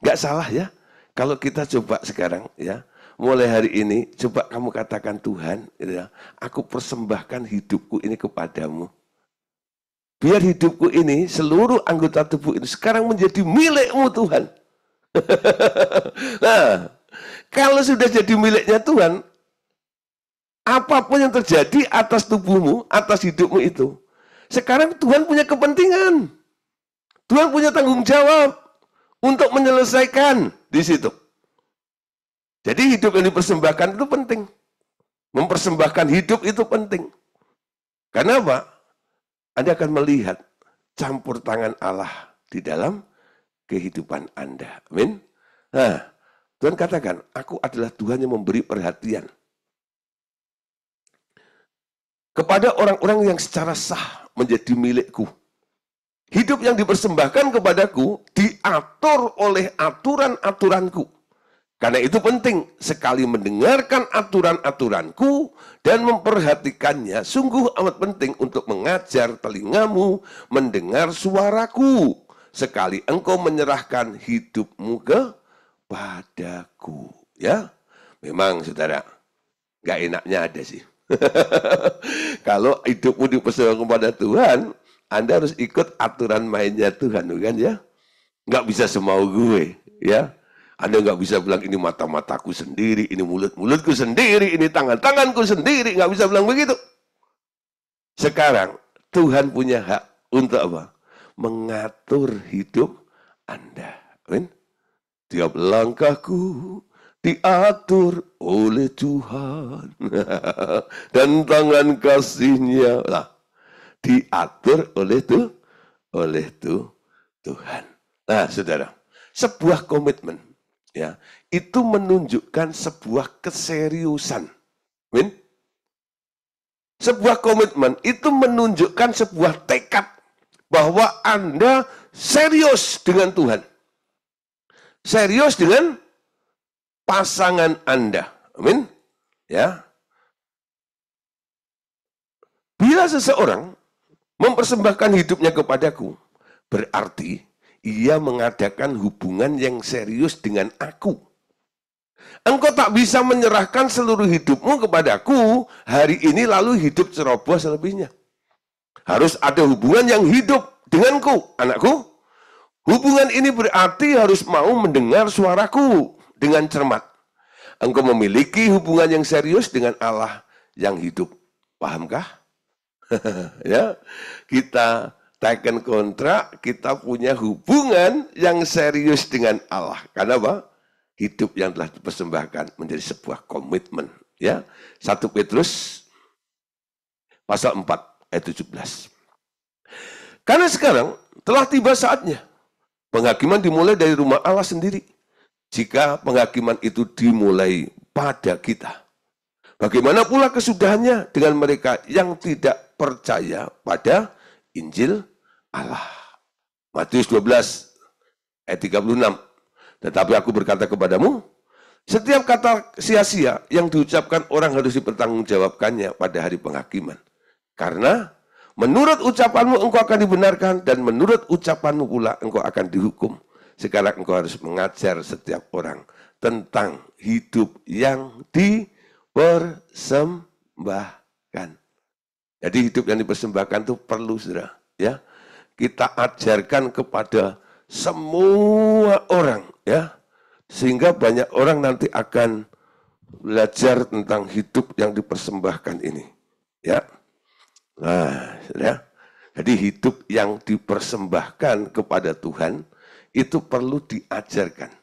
S1: Nggak salah ya, kalau kita coba sekarang ya, mulai hari ini, coba kamu katakan, Tuhan, ya, aku persembahkan hidupku ini kepadamu. Biar hidupku ini, seluruh anggota tubuh ini sekarang menjadi milikmu Tuhan. Nah, kalau sudah jadi miliknya Tuhan, apapun yang terjadi atas tubuhmu, atas hidupmu itu, sekarang Tuhan punya kepentingan. Tuhan punya tanggung jawab untuk menyelesaikan di situ. Jadi hidup yang dipersembahkan itu penting. Mempersembahkan hidup itu penting. Karena apa? Anda akan melihat campur tangan Allah di dalam kehidupan Anda. Amin. Nah, Tuhan katakan, aku adalah Tuhan yang memberi perhatian kepada orang-orang yang secara sah menjadi milikku. Hidup yang dipersembahkan kepadaku diatur oleh aturan-aturanku. Karena itu penting sekali mendengarkan aturan-aturanku dan memperhatikannya. Sungguh amat penting untuk mengajar telingamu mendengar suaraku. Sekali engkau menyerahkan hidupmu kepadaku. Ya, memang saudara, gak enaknya ada sih. Kalau hidupmu dipersembahkan kepada Tuhan, Anda harus ikut aturan mainnya Tuhan, bukan ya? Nggak bisa semau gue, ya. Anda nggak bisa bilang ini mata-mataku sendiri, ini mulut-mulutku sendiri, ini tangan-tanganku sendiri. Nggak bisa bilang begitu. Sekarang, Tuhan punya hak untuk apa? Mengatur hidup Anda. Amin. Tiap langkahku diatur oleh Tuhan. Dan tangan kasih-Nya lah diatur oleh Tuhan. Nah, saudara, sebuah komitmen, ya, itu menunjukkan sebuah keseriusan. Amin. Sebuah komitmen itu menunjukkan sebuah tekad bahwa Anda serius dengan Tuhan. Serius dengan pasangan Anda. Amin. Ya. Bila seseorang mempersembahkan hidupnya kepadaku, berarti ia mengadakan hubungan yang serius dengan aku. Engkau tak bisa menyerahkan seluruh hidupmu kepadaku hari ini lalu hidup ceroboh selebihnya. Harus ada hubungan yang hidup denganku, anakku. Hubungan ini berarti harus mau mendengar suaraku dengan cermat. Engkau memiliki hubungan yang serius dengan Allah yang hidup. Pahamkah? Ya, kita taken kontrak, kita punya hubungan yang serius dengan Allah. Karena apa? Hidup yang telah dipersembahkan menjadi sebuah komitmen. Ya, 1 Petrus pasal 4 ayat 17. Karena sekarang telah tiba saatnya penghakiman dimulai dari rumah Allah sendiri. Jika penghakiman itu dimulai pada kita, bagaimana pula kesudahannya dengan mereka yang tidak percaya pada Injil Allah. Matius 12 ayat 36. Tetapi aku berkata kepadamu, setiap kata sia-sia yang diucapkan orang harus dipertanggungjawabkannya pada hari penghakiman. Karena menurut ucapanmu engkau akan dibenarkan dan menurut ucapanmu pula engkau akan dihukum. Sekarang engkau harus mengajar setiap orang tentang hidup yang dipersembahkan. Jadi hidup yang dipersembahkan itu perlu, saudara, ya. Kita ajarkan kepada semua orang, ya, sehingga banyak orang nanti akan belajar tentang hidup yang dipersembahkan ini, ya. Nah, ya. Jadi hidup yang dipersembahkan kepada Tuhan itu perlu diajarkan.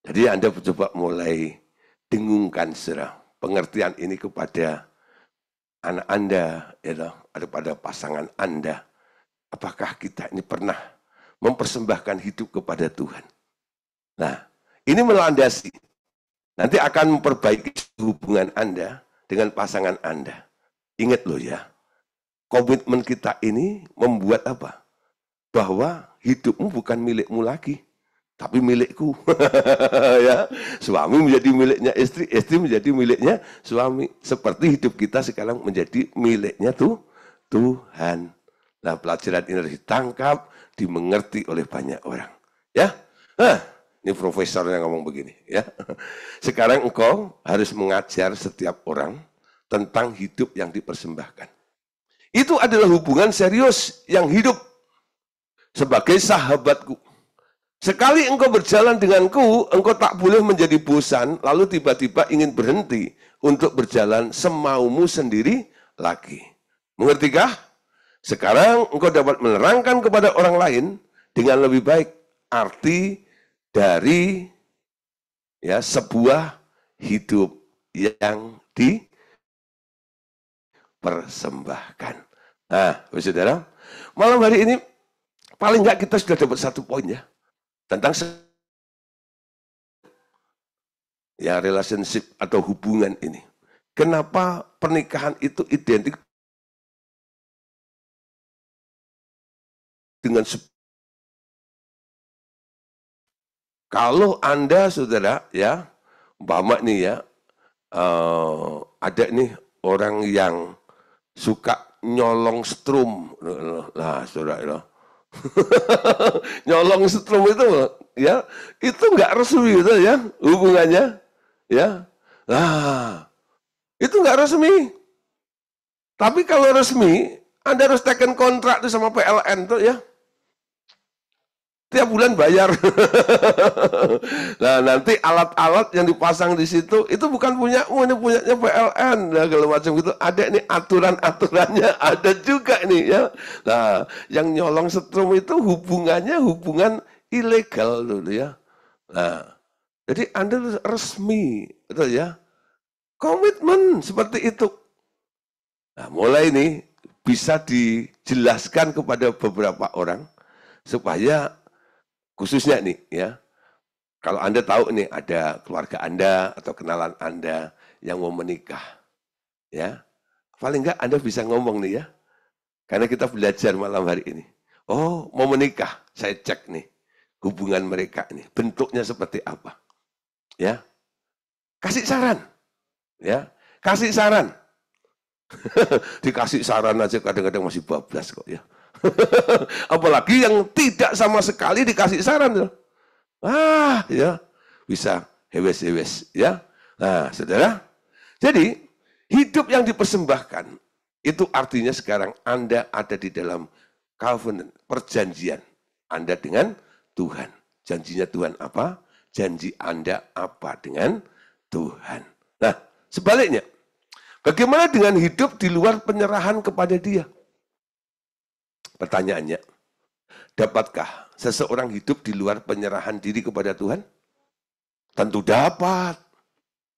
S1: Jadi Anda coba mulai dengungkan, saudara, pengertian ini kepada anak Anda, ya, pada pasangan Anda. Apakah kita ini pernah mempersembahkan hidup kepada Tuhan? Nah, ini melandasi. Nanti akan memperbaiki hubungan Anda dengan pasangan Anda. Ingat loh ya, komitmen kita ini membuat apa? Bahwa hidupmu bukan milikmu lagi, tapi milikku. Ya, suami menjadi miliknya istri, istri menjadi miliknya suami. Seperti hidup kita sekarang menjadi miliknya Tuhan. Nah, pelajaran ini harus ditangkap, dimengerti oleh banyak orang. Ya, ini profesor yang ngomong begini. Ya, sekarang engkau harus mengajar setiap orang tentang hidup yang dipersembahkan. Itu adalah hubungan serius yang hidup sebagai sahabatku. Sekali engkau berjalan denganku, engkau tak boleh menjadi bosan, lalu tiba-tiba ingin berhenti untuk berjalan semaumu sendiri lagi. Mengertikah? Sekarang engkau dapat menerangkan kepada orang lain dengan lebih baik arti dari, ya, sebuah hidup yang dipersembahkan. Nah, saudara, malam hari ini paling enggak kita sudah dapat 1 poin, ya, tentang Ya, relationship atau hubungan ini. Kenapa pernikahan itu identik dengan kalau Anda saudara ya, umpama nih ya, ada nih orang yang suka nyolong strum. Nah, saudara, nyolong strum itu ya, itu nggak resmi itu ya hubungannya, ya. Nah, itu nggak resmi. Tapi kalau resmi, Anda harus tekan kontrak tuh sama PLN tuh ya. Tiap bulan bayar. Nah, nanti alat-alat yang dipasang di situ itu bukan punyamu, ini punyanya PLN. Nah, kalau macam gitu ada nih aturan-aturannya ada juga nih ya. Nah, yang nyolong setrum itu hubungannya hubungan ilegal dulu ya. Nah, jadi Anda resmi, betul ya. Komitmen seperti itu. Nah, mulai nih bisa dijelaskan kepada beberapa orang supaya khususnya nih ya, kalau Anda tahu nih ada keluarga Anda atau kenalan Anda yang mau menikah, ya, paling enggak Anda bisa ngomong nih ya, karena kita belajar malam hari ini. Oh, mau menikah, saya cek nih hubungan mereka ini, bentuknya seperti apa, ya, kasih saran, ya, kasih saran. Dikasih saran aja kadang-kadang masih bablas kok ya. Apalagi yang tidak sama sekali dikasih saran. Ya, bisa hewes-hewes ya. Nah, saudara, jadi hidup yang dipersembahkan itu artinya sekarang Anda ada di dalam covenant, perjanjian Anda dengan Tuhan. Janjinya Tuhan apa? Janji Anda apa dengan Tuhan. Nah, sebaliknya, bagaimana dengan hidup di luar penyerahan kepada Dia? Pertanyaannya, dapatkah seseorang hidup di luar penyerahan diri kepada Tuhan? Tentu dapat.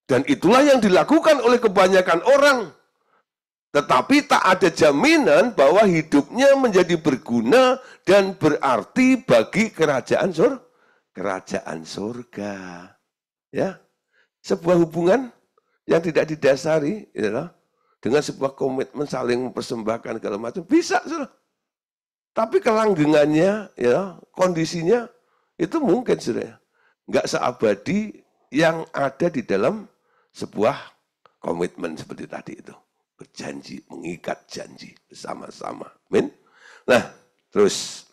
S1: Dan itulah yang dilakukan oleh kebanyakan orang. Tetapi tak ada jaminan bahwa hidupnya menjadi berguna dan berarti bagi kerajaan surga. Ya, sebuah hubungan yang tidak didasari ya, dengan sebuah komitmen saling mempersembahkan segala macam bisa, sudah. Tapi kelanggengannya, ya, kondisinya itu mungkin sudah nggak seabadi yang ada di dalam sebuah komitmen seperti tadi itu. Berjanji, mengikat janji bersama-sama. Amin. Nah, terus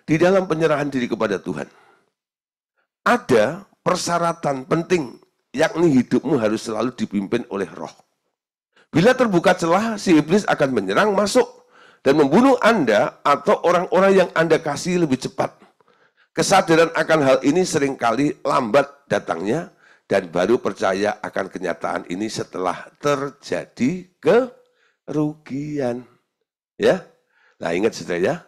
S1: di dalam penyerahan diri kepada Tuhan, ada persyaratan penting, yakni hidupmu harus selalu dipimpin oleh Roh. Bila terbuka celah, si iblis akan menyerang masuk dan membunuh Anda atau orang-orang yang Anda kasih lebih cepat. Kesadaran akan hal ini seringkali lambat datangnya dan baru percaya akan kenyataan ini setelah terjadi kerugian. Ya, nah ingat saudara ya,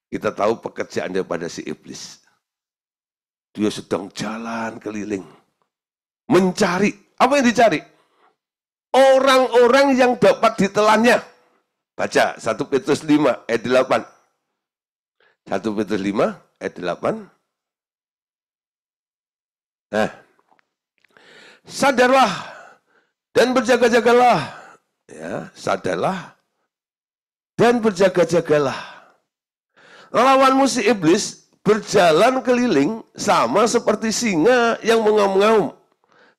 S1: kita tahu pekerjaan daripada si iblis. Dia sedang jalan keliling, mencari, apa yang dicari? Orang-orang yang dapat ditelannya. Baca 1 Petrus 5 ayat 8. 1 Petrus 5 ayat 8. Nah, sadarlah dan berjaga-jagalah. Ya, sadarlah dan berjaga-jagalah. Lawanmu si iblis berjalan keliling sama seperti singa yang mengaum-ngaum.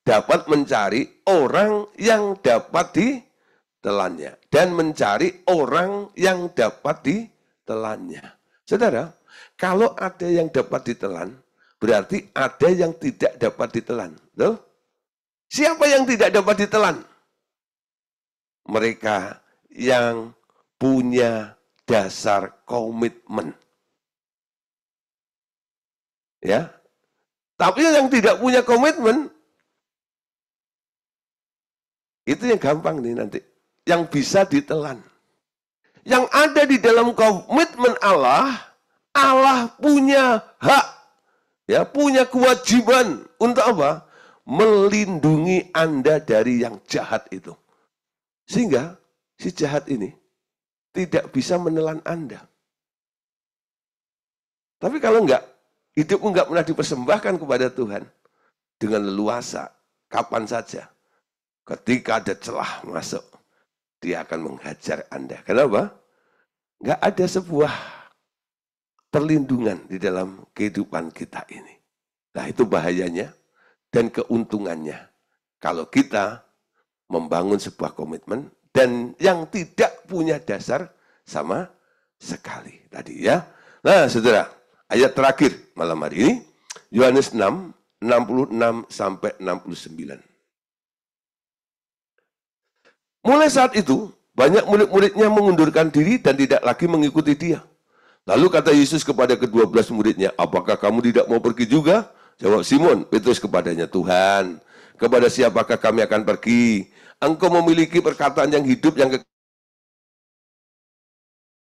S1: Dapat mencari orang yang dapat ditelannya. Dan mencari orang yang dapat ditelannya. Saudara, kalau ada yang dapat ditelan, berarti ada yang tidak dapat ditelan. Loh? Siapa yang tidak dapat ditelan? Mereka yang punya dasar komitmen. Ya. Tapi yang tidak punya komitmen, itu yang gampang nih nanti. Yang bisa ditelan. Yang ada di dalam komitmen Allah, Allah punya hak. Ya, punya kewajiban untuk apa? Melindungi Anda dari yang jahat itu. Sehingga si jahat ini tidak bisa menelan Anda. Tapi kalau enggak, Hidupmu nggak pernah dipersembahkan kepada Tuhan dengan leluasa, kapan saja. Ketika ada celah masuk, dia akan menghajar Anda. Kenapa? Nggak ada sebuah perlindungan di dalam kehidupan kita ini. Nah, itu bahayanya dan keuntungannya. Kalau kita membangun sebuah komitmen dan yang tidak punya dasar sama sekali. Tadi ya. Nah, saudara, ayat terakhir malam hari ini, Yohanes 6, 66 sampai 69. Mulai saat itu, banyak murid-muridnya mengundurkan diri dan tidak lagi mengikuti dia. Lalu kata Yesus kepada ke-12 muridnya, apakah kamu tidak mau pergi juga? Jawab Simon Petrus kepadanya, Tuhan, kepada siapakah kami akan pergi? Engkau memiliki perkataan yang hidup, yang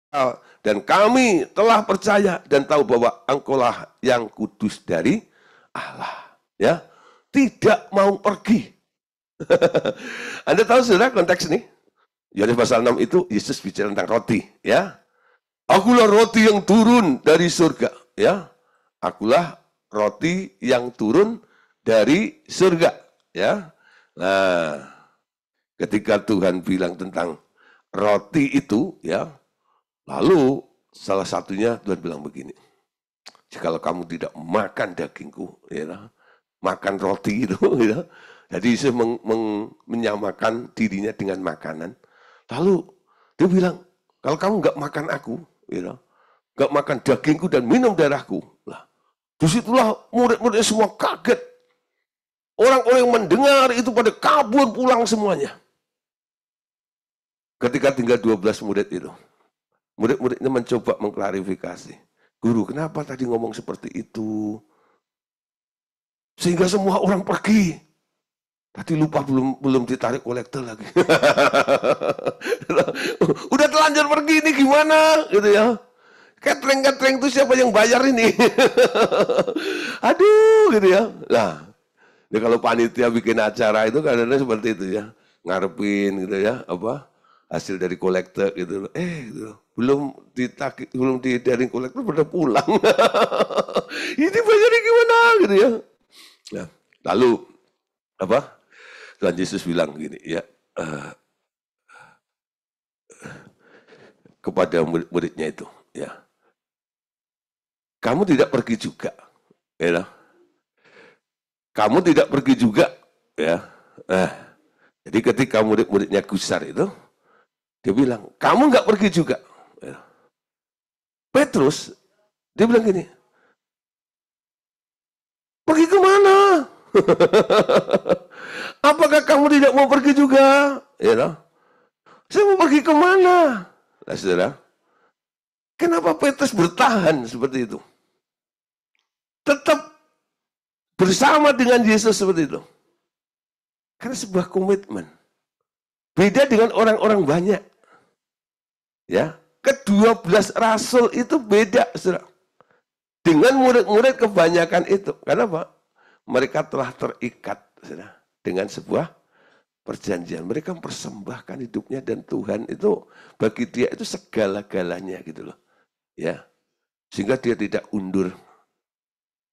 S1: kekal. Dan kami telah percaya dan tahu bahwa Engkaulah yang kudus dari Allah. Ya, tidak mau pergi. Anda tahu saudara konteks ini? Yohanes pasal 6 itu Yesus bicara tentang roti. Ya, akulah roti yang turun dari surga. Ya, akulah roti yang turun dari surga. Ya, nah, ketika Tuhan bilang tentang roti itu, ya, lalu salah satunya Tuhan bilang begini, jikalau kamu tidak makan dagingku, ya, makan roti itu, ya, jadi Yesus menyamakan dirinya dengan makanan. Lalu dia bilang, kalau kamu nggak makan aku, ya, nggak makan dagingku dan minum darahku, lah, disitulah murid-muridnya semua kaget. Orang-orang yang mendengar itu pada kabur pulang semuanya. Ketika tinggal 12 murid itu, murid-muridnya mencoba mengklarifikasi. Guru, kenapa tadi ngomong seperti itu? Sehingga semua orang pergi. Tadi lupa belum ditarik kolektor lagi. Udah telanjur pergi ini gimana? Gitu ya. Catering itu siapa yang bayar ini? Aduh, gitu ya. Nah, ya kalau panitia bikin acara itu kadang-kadang seperti itu ya. Ngarepin gitu ya, apa? Hasil dari kolektor gitu. Gitu. Belum dari kolektor pada pulang. Ini bayarnya gimana gitu ya. Nah, lalu apa? Tuhan Yesus bilang gini ya, kepada murid-muridnya itu, ya, kamu tidak pergi juga, ya, kamu tidak pergi juga, ya. Jadi ketika murid-muridnya gusar itu, dia bilang, kamu nggak pergi juga. Ya. Petrus, dia bilang gini, pergi kemana? Apakah kamu tidak mau pergi juga? Ya, no? Saya mau pergi kemana? Nah, saudara, kenapa Petrus bertahan seperti itu? Tetap bersama dengan Yesus seperti itu. Karena sebuah komitmen. Beda dengan orang-orang banyak. Ya, ke-12 rasul itu beda, saudara. Dengan murid-murid kebanyakan itu. Kenapa? Mereka telah terikat, saudara, dengan sebuah perjanjian. Mereka mempersembahkan hidupnya dan Tuhan itu bagi dia itu segala-galanya gitu loh. Ya. Sehingga dia tidak undur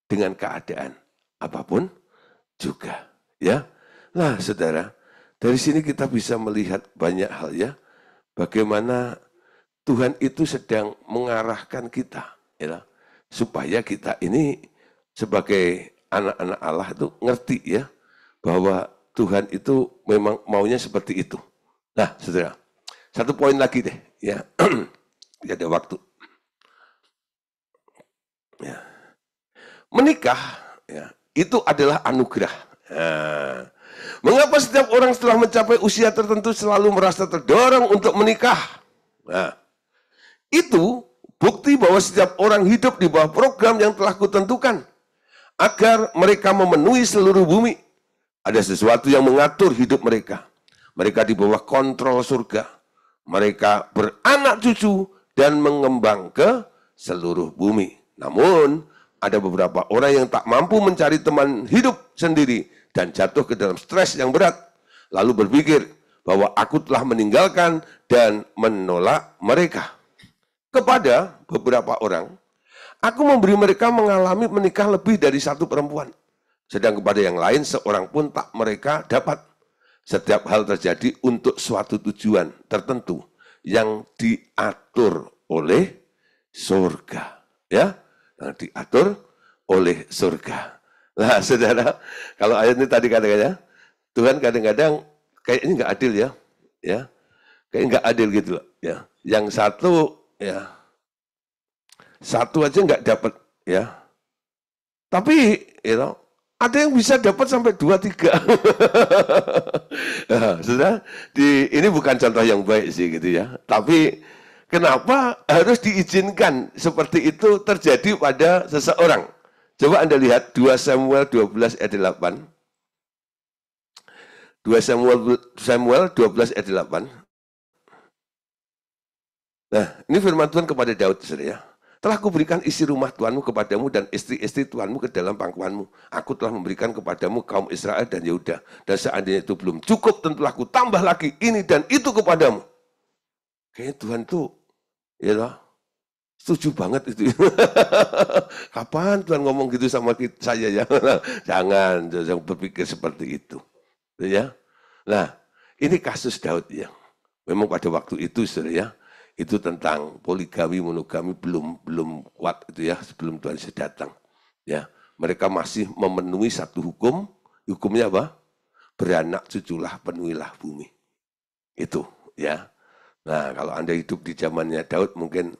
S1: dengan keadaan apapun juga, ya. Nah, saudara, dari sini kita bisa melihat banyak hal ya. Bagaimana Tuhan itu sedang mengarahkan kita, ya, supaya kita ini sebagai anak-anak Allah itu ngerti ya bahwa Tuhan itu memang maunya seperti itu. Nah, saudara, satu poin lagi deh, ya, tidak ada waktu. Ya. Menikah, ya, itu adalah anugerah. Nah, mengapa setiap orang setelah mencapai usia tertentu selalu merasa terdorong untuk menikah? Nah, itu bukti bahwa setiap orang hidup di bawah program yang telah kutentukan agar mereka memenuhi seluruh bumi. Ada sesuatu yang mengatur hidup mereka. Mereka di bawah kontrol surga. Mereka beranak cucu dan mengembang ke seluruh bumi. Namun, ada beberapa orang yang tak mampu mencari teman hidup sendiri dan jatuh ke dalam stres yang berat. Lalu berpikir bahwa aku telah meninggalkan dan menolak mereka. Kepada beberapa orang, Aku memberi mereka mengalami menikah lebih dari satu perempuan. Sedang kepada yang lain seorang pun tak mereka dapat. Setiap hal terjadi untuk suatu tujuan tertentu yang diatur oleh surga. Ya, yang diatur oleh surga. Nah, saudara, kalau ayat ini tadi kata-katanya, Tuhan kadang-kadang kayaknya nggak adil ya, kayak nggak adil gitu loh, ya. Yang satu, ya, satu aja nggak dapat, ya. Tapi, ada yang bisa dapat sampai 2, 3. Nah, sudah, ini bukan contoh yang baik sih gitu ya. Tapi kenapa harus diizinkan seperti itu terjadi pada seseorang? Coba Anda lihat 2 Samuel 12 ayat 8. 2 Samuel 12 ayat 8. Nah, ini firman Tuhan kepada Daud, saudara ya. Telah kuberikan isi rumah Tuhanmu kepadamu dan istri-istri Tuhanmu ke dalam pangkuanmu. Aku telah memberikan kepadamu kaum Israel dan Yehuda. Dan seandainya itu belum cukup, tentulah aku tambah lagi ini dan itu kepadamu. Kayaknya Tuhan tuh, ya loh, setuju banget itu. Kapan Tuhan ngomong gitu sama saya ya? Jangan berpikir seperti itu. Ya. Nah, ini kasus Daud yang memang pada waktu itu, saudara ya, itu tentang poligami, monogami belum kuat itu ya, sebelum Tuhan Yesus datang. Ya, mereka masih memenuhi satu hukum. Hukumnya apa? Beranak cuculah, penuhilah bumi. Itu, ya. Nah, kalau Anda hidup di zamannya Daud mungkin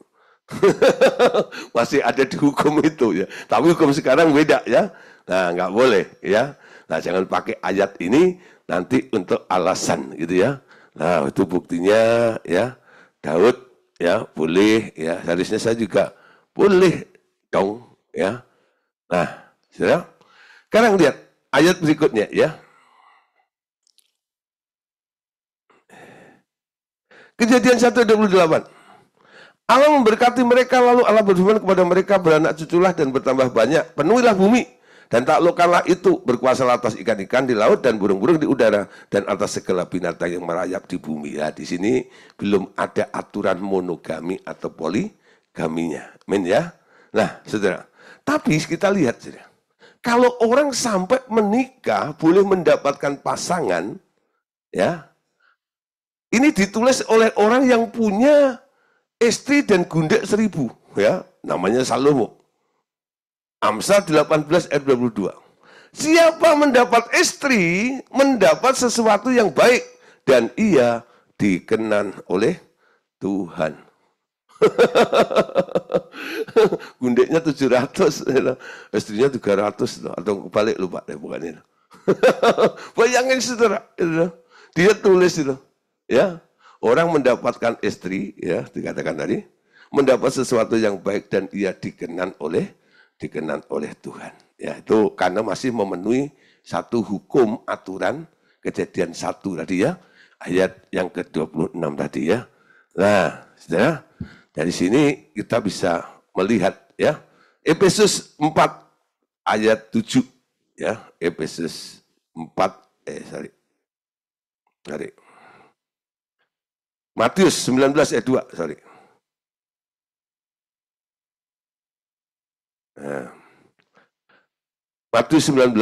S1: masih ada di hukum itu ya. Tapi hukum sekarang beda ya. Nah, nggak boleh ya. Nah, jangan pakai ayat ini nanti untuk alasan gitu ya. Nah, itu buktinya ya. Daud ya boleh ya, harusnya saya juga boleh dong ya. Nah, sudah. Sekarang lihat ayat berikutnya ya. Kejadian 1:28. Allah memberkati mereka, lalu Allah berfirman kepada mereka, beranak cuculah dan bertambah banyak, penuhilah bumi dan taklukkanlah itu, berkuasalah atas ikan-ikan di laut dan burung-burung di udara dan atas segala binatang yang merayap di bumi. Ya, di sini belum ada aturan monogami atau poligaminya. Amin ya. Nah, saudara. Tapi kita lihat, saudara. Kalau orang sampai menikah boleh mendapatkan pasangan, ya. Ini ditulis oleh orang yang punya istri dan gundek 1000, ya, namanya Salomo. Amsal 18 ayat 22. Siapa mendapat istri, mendapat sesuatu yang baik, dan ia dikenan oleh Tuhan. Gundeknya 700, istrinya 300, atau balik lupa deh bukan itu. Bayangin saudara, dia tulis itu, ya. Orang mendapatkan istri, ya, dikatakan tadi, mendapat sesuatu yang baik dan ia dikenan oleh Tuhan. Ya, itu karena masih memenuhi satu hukum aturan Kejadian 1 tadi ya, ayat yang ke-26 tadi ya. Nah, saudara, dari sini kita bisa melihat ya, Efesus 4 ayat 7 ya, Efesus 4 Matius 19 ayat 2, Nah, Matius 19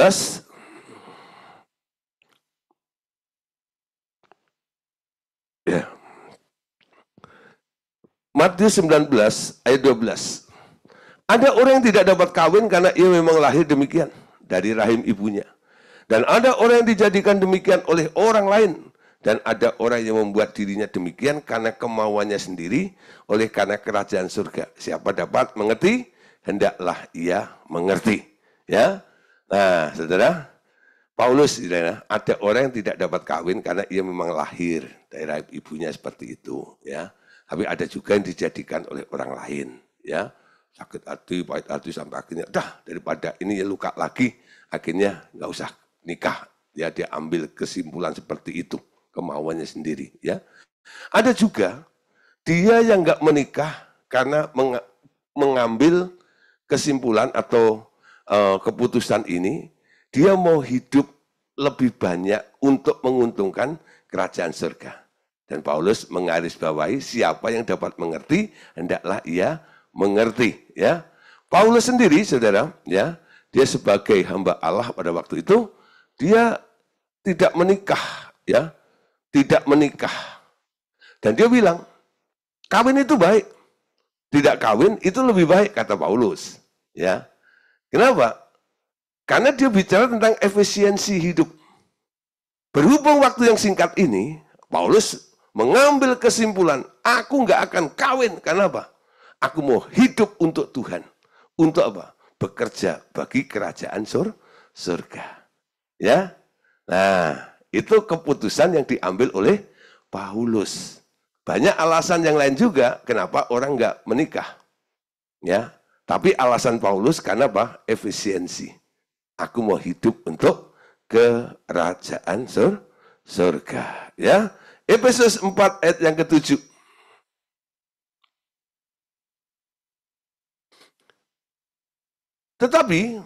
S1: ya. Matius 19 ayat 12. Ada orang yang tidak dapat kawin karena ia memang lahir demikian dari rahim ibunya. Dan ada orang yang dijadikan demikian oleh orang lain. Dan ada orang yang membuat dirinya demikian karena kemauannya sendiri, oleh karena kerajaan surga. Siapa dapat mengerti, hendaklah ia mengerti. Ya, nah, saudara, Paulus, ada orang yang tidak dapat kawin karena ia memang lahir dari rahim ibunya seperti itu. Ya, tapi ada juga yang dijadikan oleh orang lain. Ya, sakit hati, pahit hati sampai akhirnya, daripada ini ya luka lagi, akhirnya nggak usah nikah. Ya, dia ambil kesimpulan seperti itu, kemauannya sendiri. Ya, ada juga dia yang nggak menikah karena mengambil kesimpulan atau keputusan ini, dia mau hidup lebih banyak untuk menguntungkan kerajaan surga. Dan Paulus menggarisbawahi siapa yang dapat mengerti, hendaklah ia mengerti. Ya, Paulus sendiri, saudara, ya, dia sebagai hamba Allah pada waktu itu, dia tidak menikah, ya, tidak menikah. Dan dia bilang, kawin itu baik, tidak kawin itu lebih baik, kata Paulus. Ya, kenapa? Karena dia bicara tentang efisiensi hidup. Berhubung waktu yang singkat ini, Paulus mengambil kesimpulan, aku nggak akan kawin. Kenapa? Aku mau hidup untuk Tuhan. Untuk apa? Bekerja bagi kerajaan surga. Ya, nah itu keputusan yang diambil oleh Paulus. Banyak alasan yang lain juga kenapa orang nggak menikah. Ya, tapi alasan Paulus karena apa? Efisiensi. Aku mau hidup untuk kerajaan surga. Ya, Efesus 4 ayat yang ke-7. Tetapi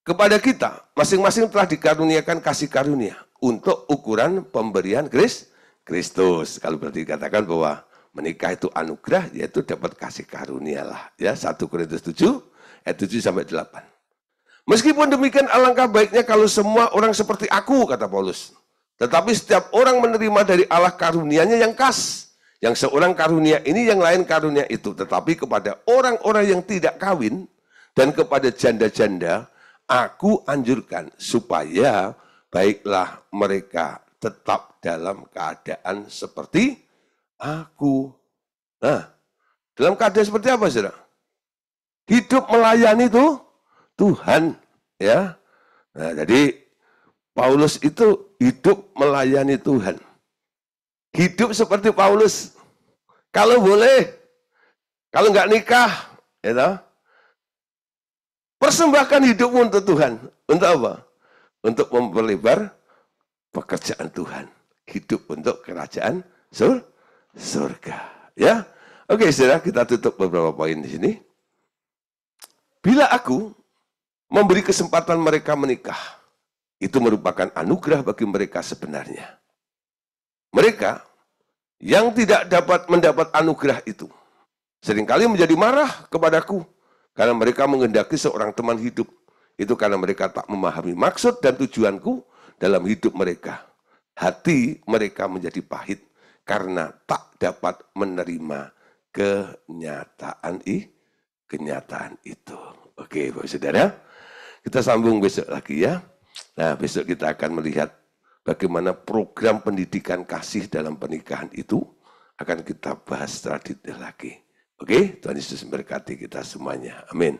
S1: kepada kita masing-masing telah dikaruniakan kasih karunia untuk ukuran pemberian Kristus. Kalau berarti dikatakan bahwa menikah itu anugerah, yaitu dapat kasih karunia lah. Ya, 1 Korintus 7 ayat 7 sampai 8. Meskipun demikian alangkah baiknya kalau semua orang seperti aku, kata Paulus. Tetapi setiap orang menerima dari Allah karunianya yang khas. Yang seorang karunia ini, yang lain karunia itu. Tetapi kepada orang-orang yang tidak kawin dan kepada janda-janda, aku anjurkan supaya baiklah mereka tetap dalam keadaan seperti aku. Nah, dalam keadaan seperti apa, saudara? Hidup melayani Tuhan, ya. Nah, jadi Paulus itu hidup melayani Tuhan. Hidup seperti Paulus. Kalau boleh, kalau nggak nikah, ya, persembahkan hidupmu untuk Tuhan. Untuk apa? Untuk memperlebar pekerjaan Tuhan. Hidup untuk kerajaan surga. Ya, oke, saudara, kita tutup beberapa poin di sini. Bila aku memberi kesempatan mereka menikah, itu merupakan anugerah bagi mereka sebenarnya. Mereka yang tidak dapat mendapat anugerah itu seringkali menjadi marah kepadaku karena mereka menghendaki seorang teman hidup. Itu karena mereka tak memahami maksud dan tujuanku dalam hidup mereka. Hati mereka menjadi pahit karena tak dapat menerima kenyataan itu. Oke, Bapak Saudara, kita sambung besok lagi ya. Nah, besok kita akan melihat bagaimana program pendidikan kasih dalam pernikahan itu akan kita bahas secara detail lagi. Oke, Tuhan Yesus memberkati kita semuanya. Amin.